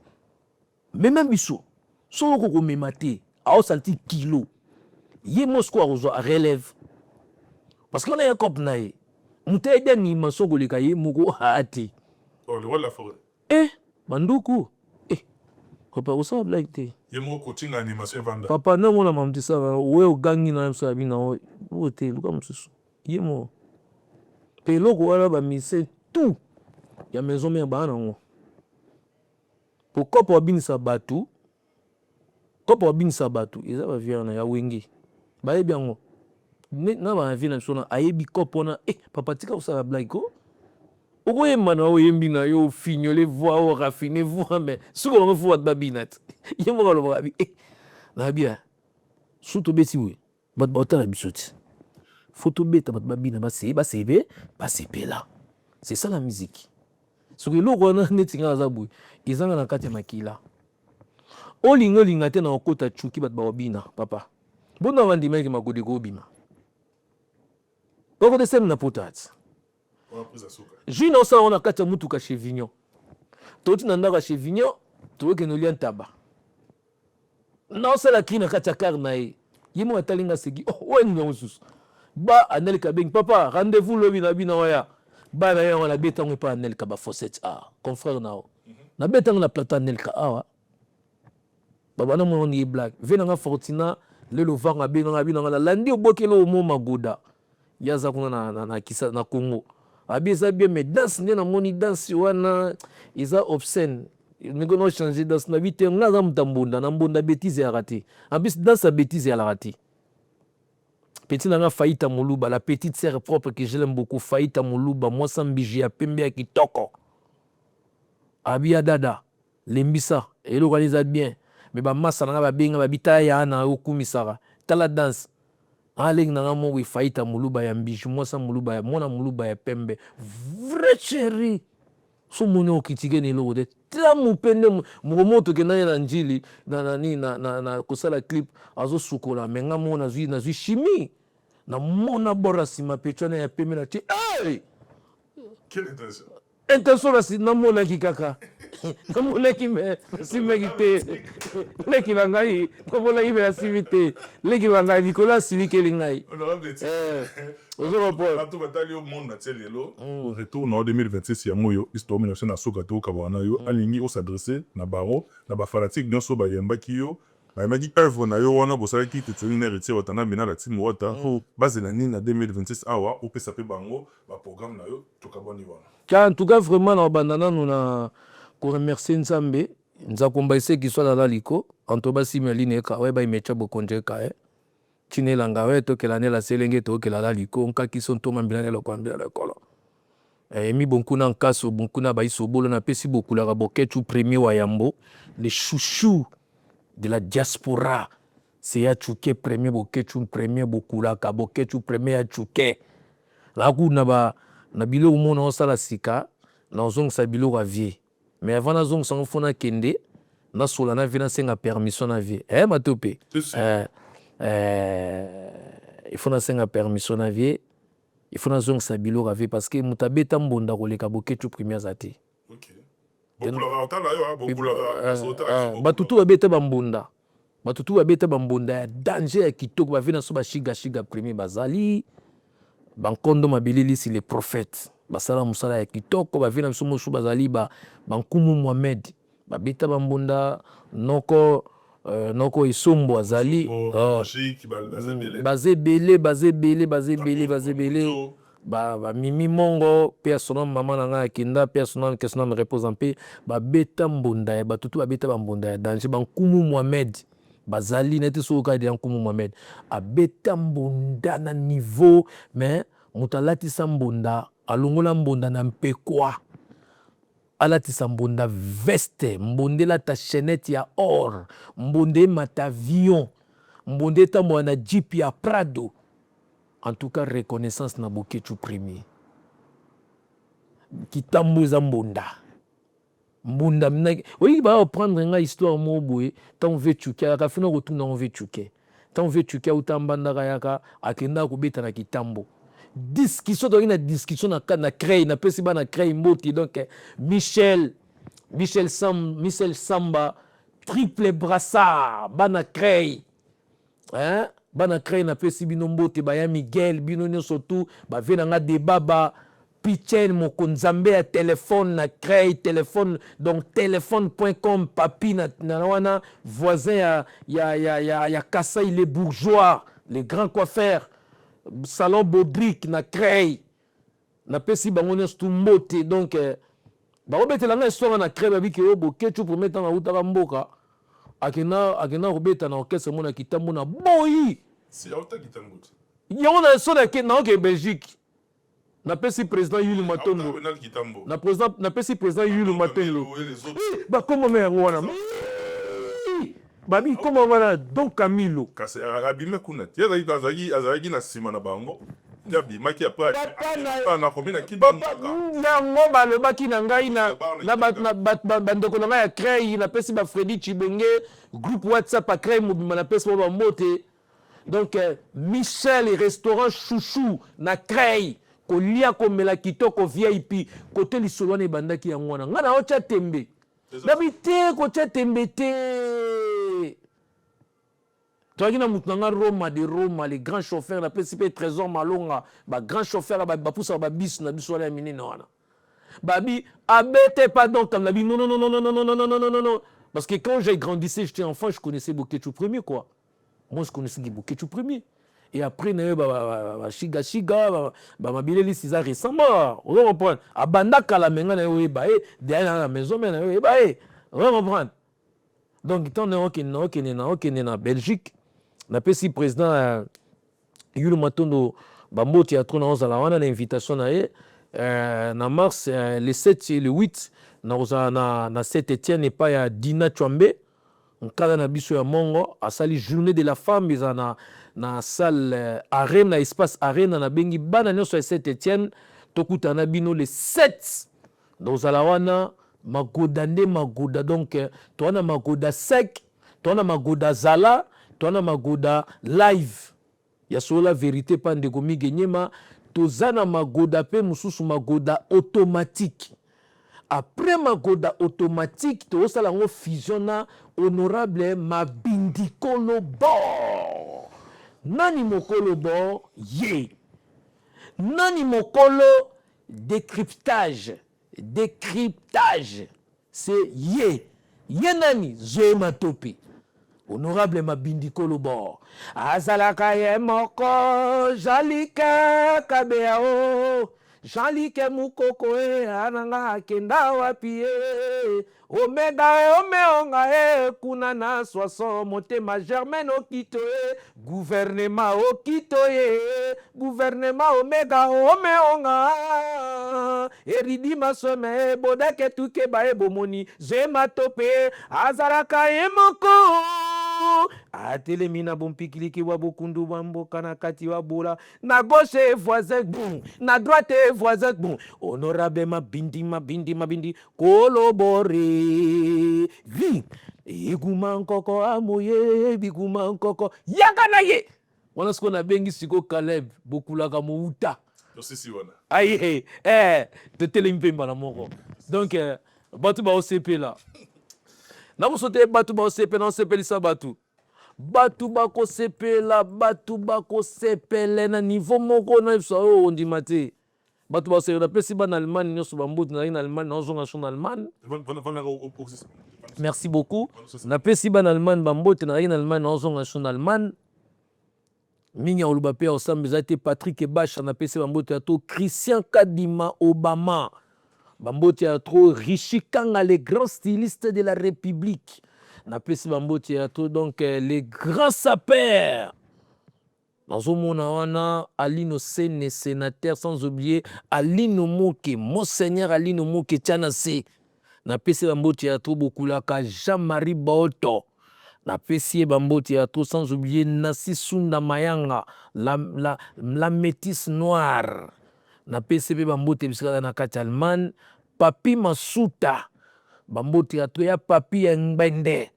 so ko mema te a salti kilo ye Moscou a relève parce qu'on a un cop naï mouté dernier manso golikaye mugo hati le roi de la forêt banduku papa osa blague te ye mo coaching animation vanda papa na mona mamti sa we ogangi na msa bina o te luka msusu ye mo pe loko wala ba mise tout ya maison me ba na ngo pour kopo abinisa batu eza ba viana ya wengi ba yebi ngo na ba vina sona ayebi kopo na papa tika usala blague ko okoye mana o yembi na yo fignole voix o raffiner voix mais suko ngo voix babinat yemo lo babi na bia suto beti we bat bota la bisoti Photo beta babina basepe là. C'est ça la musique. Ce que l'on a netinga zabu, ils ont na kati makila. Olinga te na okota chuki bat babina papa. Bona wandi meki makudi gobima. Boko de sem na potat. Jina osa ona kati mutuka chez Vignon. Toti na ndaka chez Vignon, toke no lian taba. Na osala kina kati karna e. Yimo atalinga segi. Oh, wenga osusu. Ba Anel Kabeng papa, rendez-vous lobi na bina waya. Ba na ya na betango pa Anel Kaba Fosset a confrère nao. Na betango na plateau Anel Ka awa. Baba na mo ni black. Vena nga Fortina le lovanga bina na landi obokelo mo magoda. Yaza kuna na kisa na Congo. Abi ça bien mais danse na moni danse wana isa obscène. Nous avons changé dans notre vie. Nous avons fait bêtise à rater. En plus, dans sa bêtise à la rater. Petit n'a faillite à Moulouba, la petite sœur propre que je l'aime beaucoup, faillite à Moulouba, moi sans biji à Pembe qui toko. Abia dada, l'embissa, et l'organise bien. Mais ma massa n'a bien, ma bita ya na okumisara. Tala danse. Aleng n'a mo oui faillite à Moulouba ya biji, moi sans Moulouba, moi na Moulouba ya Pembe. Vrai chéri. So mone okitike ni lo de ta mupende moto ke na njili na kosala clip azo sukola menga mona zui chimie na mona bora sima petona ya peme na ti hey quelle intention la si na mona kikaka na mona ki me si me kite leki bangai ko bola ibe la simite leki bangai Nicolas silike lingai retour en 2026 ya moyo histoire na na soka to kabana yo alingi o s'adresser na baro na ba fanatique nyonso ba yemba ki yo ba maki œuvre na yo wana bosala ki te tsini héritier watana bina la team wata bazela ni na 2026 awa o pesa pe bango ba programme na yo to kabani wana en tout cas vraiment na bandana nous ko remercier Nzambe nzakomba ese ki soit la liko antoba simeline ka we ba imecha bokonje ka Chinelanga we to kelane la selenge to kelala liko nka kiso to mambila le kwambia le kolo mi bonkuna nkaso bonkuna ba isobolo na pesi bokula ka boketu premier wa yambo les chouchous de la diaspora c'est ya chuke premier boketu premier bokula ka boketu premier ya chuke la ku na bilo mona osala sika na zong sa bilo ka vie mais avant na zong sango fona kende na sola na vina senga permission na vie matope il faut na senga permission na vie il faut na zong sa bilo ka vie parce que mutabeta mbonda koleka boketu premier zati OK batutu babeta bambonda batutu babeta bambonda ya danger ya kitoko ba vina so ba shiga premier bazali bankondo mabilili si les prophètes basala musala ya kitoko ba vina so mosu bazali bankumu Mohamed babeta bambonda noko isombo azali bazebele ba mimi mongo personnel maman na nga kinda personnel question me repose en paix babeta mbonda ya batutu babeta bambonda ya danger bankumu Mohamed bazali neti soka de bankumu Mohamed abeta mbonda na niveau mais mutalati sambonda alongola mbonda na mpekwa alatisa mbonda veste mbonde la ta chaînette ya or mbonde mata avion mbonde tambo na jeep ya Prado. En tout cas reconnaissance na boketu premier kitambo za mbonda oui ba prendre nga histoire mo boye tant veut chuka ka fina ko tuna on veut chuke tant veut chuka utambanda kayaka akenda ko beta na kitambo discussion donc une discussion na créer na pesi ba na créer mboti donc Michel Samba triple brassard bana créer bana créer na pesi bino mbote ba ya Miguel bino nyonso tout ba vena nga débat ba Pichel mokonzambe ya téléphone na créer téléphone donc téléphone.com papi na wana voisin ya Kassai les bourgeois les grands coiffeurs salon Bodrick na créer na pesi bango nyonso mbote donc ba obetela nga histoire na créer ba biki obo ketu pour mettre en route mboka akena robeta na orchestre mona kitambo na boyi si auta kitambo yango na so na ke Belgique na pesi président Yulu Matondo na pesi président Yulu Matondo ba comment me wana babi comment wana donc Camilo kasi arabime kuna tia azagi na sima na bango Nyabi, maki après. Na combien na qui yango balobaki na ngai na bandeko na ngai ya crei napesi ba Freddy Chibenge groupe WhatsApp a crei mobima napesi mo bambote. Donc Michel et restaurant chouchou na crei kolia komela kitoko VIP côté lisolo wana ebandaki yango wana nga na otya tembe nabi te kotya tembe te toaki na mutu nanga Roma de Roma les grands chauffeurs na pesi pe Trésor Malonga ba grand chauffeur bapusaka babis na biso wana ya minene wana babi abete pardon comme nabi non parce que quand j'ai grandissé j'étais enfant je connaissais Boketu premier quoi moi je connaissais Boketu premier et après na shiga mabileli siza récemment on va comprendre abanda kala menga na yo ba derrière la maison mais na yo ba on va comprendre donc tant na Belgique na pesi président Yulu Matondo bambo théâtre na ozala wana na invitation na ye na mars le 7 et le 8 na Saint-Étienne et pas ya Dina Chwambe nkala na biso ya mongo asali journée de la femme ezana na salle arène na espace arène na bengi bana nyonso ya Saint-Étienne tokutana bino le 7 dozala wana magoda nde magoda donc toana magoda sec toana magoda zala toana magoda live ya sola vérité pa ndeko migenyema tozana magoda pe mususu magoda automatique. Après magoda automatique tozala ngo fusion na honorable Mabindi Kolobo. Nani mokolo bo ye. Nani mokolo décryptage. C'est ye. Ye nani Zoé Matopi. Honorable Mabindi Kolobo. Azalaka ye moko jalika kabeao. Jean-Luc Mukoko ananga kenda wapi omega omeonga kuna na soaso motema Germaine okito gouvernement okito gouvernement omega omeonga eridi masome bodake tuke bae bomoni zema tope azaraka emoko atelemi na bompikiliki wa bokundu bamboka na kati wa bola na gauche voisin bon na droite voisin bon honorable Mabindi kolobore vi iguma nkoko amoye biguma nkoko yakana ye wana siko na bengi siko Caleb bokulaka mouta sisi wana aye tetelemi mpemba na moko donc batu ba OCP là na mosote batu ba OCP na osepelisa batu bako sepele na niveau moko na biso ondima te batu ba sepela pesi ba na Allemagne nyonso bambutu na Allemagne na ozonga son Allemagne merci beaucoup na pesi ba na Allemagne bambote na Allemagne na ozonga son Allemagne mingi oluba pe osambeza te Patrick Ebasha na pesi bambote ya to Christian Kadima Obama bambote ya trop Richikanga les grands stylistes de la République na pesi bambo théâtre donc les grands sapeurs nazomona wana Alino Sene sénateur sans oublier Alino Moke monseigneur Alino Moke Tchanase na pesi bambo théâtre bokulaka Jean-Marie Baoto na pesi bambo théâtre sans oublier Nassi Sunda Mayanga la métisse noire na pesi bambo théâtre na kati Allemagne Papi Masuta bambo théâtre ya Papi Ngbende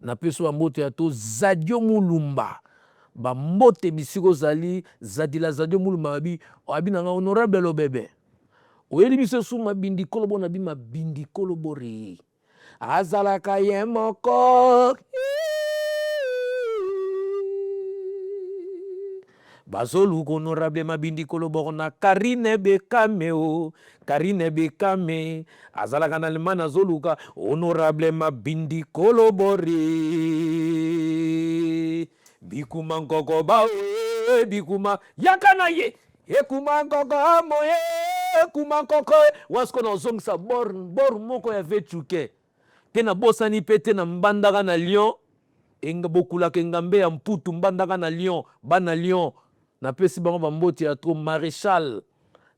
na peso bambote ya to Zadio Mulumba bambote bisiko zali zadila Zadio Mulumba abi na honorable lobebe oyeli biso su Mabindi Kolobo na bi Mabindi Kolobori azalaka ye moko bazolu honorable Mabindi Kolobo na Karine Bekame azalaka na Allemagne azoluka honorable Mabindi Kolobori bikuma nkoko bawe bikuma yakana ye ekuma nkoko moye ekuma nkoko wasko na ozongisa bor moko ya vechuke te na bosani pe te na mbandaka na Lyon enga bokulaka ngambe ya mputu mbandaka na Lyon bana Lyon na pesi bango bambote ya trop maréchal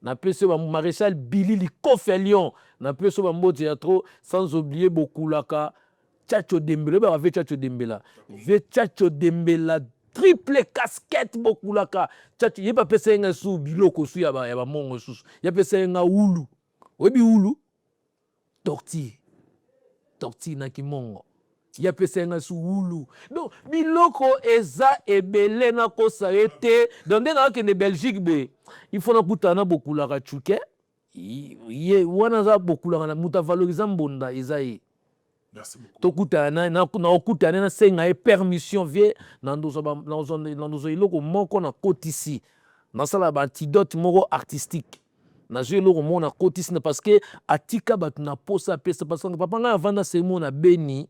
na pesi maréchal Bilili Kofi Lyon na pesi bambote ya trop sans oublier bokulaka Tchacho Dembele ba ve Tchacho Dembele triple casquette bokulaka tchati ye pa pesa nga su biloko su ya ba mongo su ya pesa nga ulu obi ulu tortille na kimongo ya pesa nga su ulu donc biloko eza ebele na kosa ete donc nde na kende Belgique be il faut na kutana bokulaka chuke ye wana za bokulaka na muta valoriser mbonda eza ye. Merci beaucoup. Tokutana na okutana na senga e permission vie na ndozo iloko moko na kotisi na sala ba antidote moko artistique na jeu iloko moko na kotisi parce que atika batu na posa pesa parce que papa nga avanda semo na beni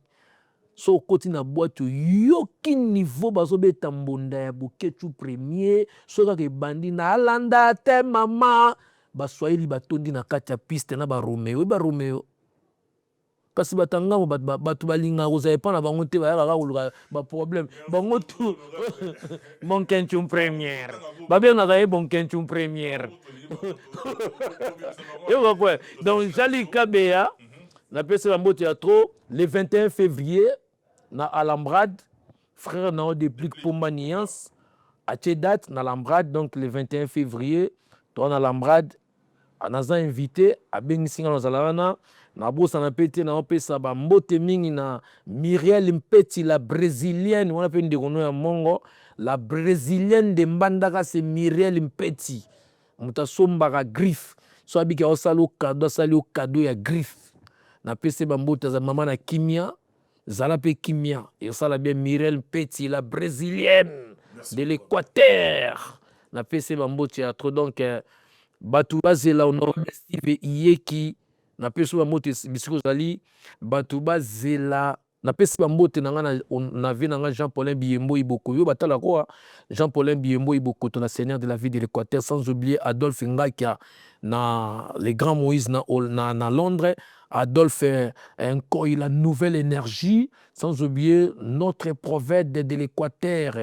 so koti na boîte yoki niveau bazobeta mbonda ya buketu premier so kaka ebandi na alanda te mama baswahili batondi na kati ya piste na ba Romeo kasi batangamo batu balinga kozala epa na bango te bayaka koluka baproblème bango tu bonkenchum première babengaka ye bonkenchum première donc Jali Kabeya napesi bango théâtre le 21 février na Alambrade frère nao déplique Pomba Niance atie date na Alambrade donc le 21 février to na Alambrade naza invité abengisinga nazala wana na bosa na pete na opesa ba mbote mingi na Miriel Mpeti la brésilienne wana pe ndekono ya mongo la brésilienne de mbandaka c'est Miriel Mpeti muta sombaka griffe so abiki osalo cadeau ya griffe na pese ba mbote za mama na kimia zala pe kimia et ça la bien Miriel Mpeti la brésilienne de l'Équateur na pese ba mbote ya trop donc batu bazela honorable Steve Iyeki na pesi ba mbote bisiko zali batu bazela na pesi ba mbote na nga na vie na nga Jean-Paulin Biembo Iboko yo batala quoi Jean-Paulin Biembo Iboko ton seigneur de la vie de l'Équateur sans oublier Adolphe Ngakia na les grands Moïse na Londres Adolphe encore il a nouvelle énergie sans oublier notre prophète de l'Équateur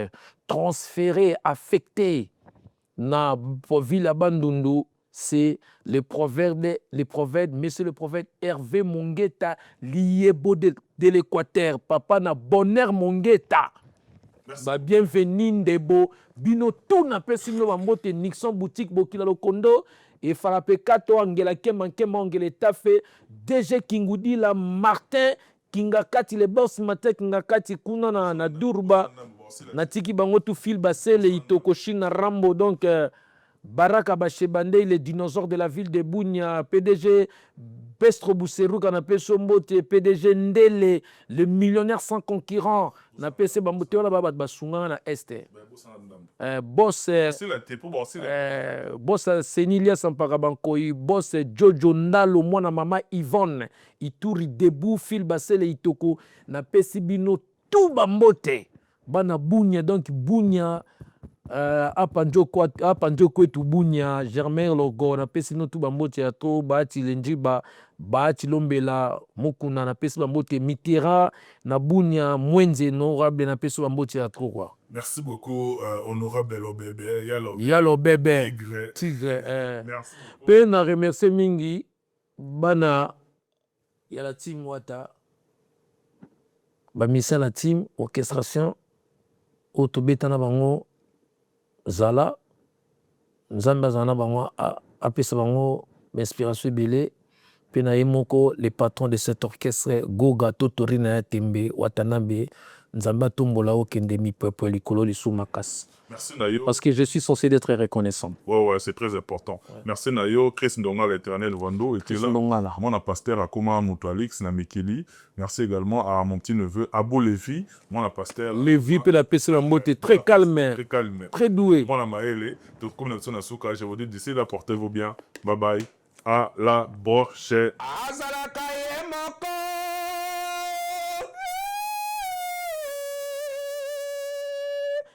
transféré affecté na ville Bandundu c'est le proverbe, mais c'est le prophète Hervé Mongueta, liébo de l'Équateur. Papa na bonheur Mongueta. Ba bienvenue ndebo. Bino tout na pesi no mbote Nixon boutique bokila lokondo et farape kato angela kema angela tafe DG Kingudi la Martin Kingakati le boss matin Kingakati kuna na Durba na tiki bango tu fil basele itoko China Rambo donc Baraka Bachebande, le dinosaure de la ville de Bunia, PDG Pestro Bousserou, Kanapé Sombote, PDG Ndele, le millionnaire sans concurrent, Napé Bambote, Babat Basunga, na Este. Boss, boss Senilia Samparabankoy, boss Jojo Nalo, moi, maman Yvonne, Ituri debout, Phil Bassel et Itoko, Napé Sibino, tout Bambote, Bana Bunia, donc Bunia. Apanjo kwetu Bunya Germain Logo na pesi no tu bambote ya to baati lenjiba baati lombela mukuna na pesi bambote mitera na Bunya mwenze honorable na pesi bambote ya to quoi. Merci beaucoup honorable Lobebe Yalo bébé tigre merci pe na remercier mingi bana ya la team wata ba misa la team orchestration otobeta na bango Zala, Nzamba Zana Bango, apesa bango inspiration belé, pena yemoko les patrons de cet orchestre Goga Totori na Tembe Watanabe, Nzamba Tombola okende mi peuple likolo lisu makas. Merci Nayo. Parce que je suis censé d'être reconnaissant. Ouais, c'est très important. Ouais. Merci Nayo, Chris Ndonga l'éternel Wando et là. Mon pasteur Akoma Moutoualix na Mikili. Merci également à mon petit neveu Abou Lévi, mon pasteur. Lévi peut la PC la motte très calme. Très calme. Très doué. Mon amaël, donc comme nous sommes à Souka, je vous dis d'ici là portez-vous bien. Bye bye. À la prochaine.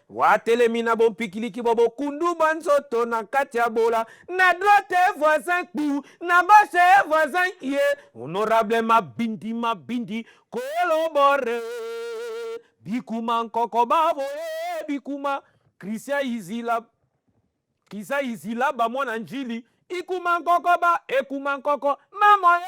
Watelemi na bon pikiliki bobo kundu banzoto na kati ya bola na droite voisin kou na gauche voisin ye honorable mabindi kolobore bikuma nkoko babo bikuma Christian Izila ba mwana njili ikuma nkoko ba ekuma nkoko mama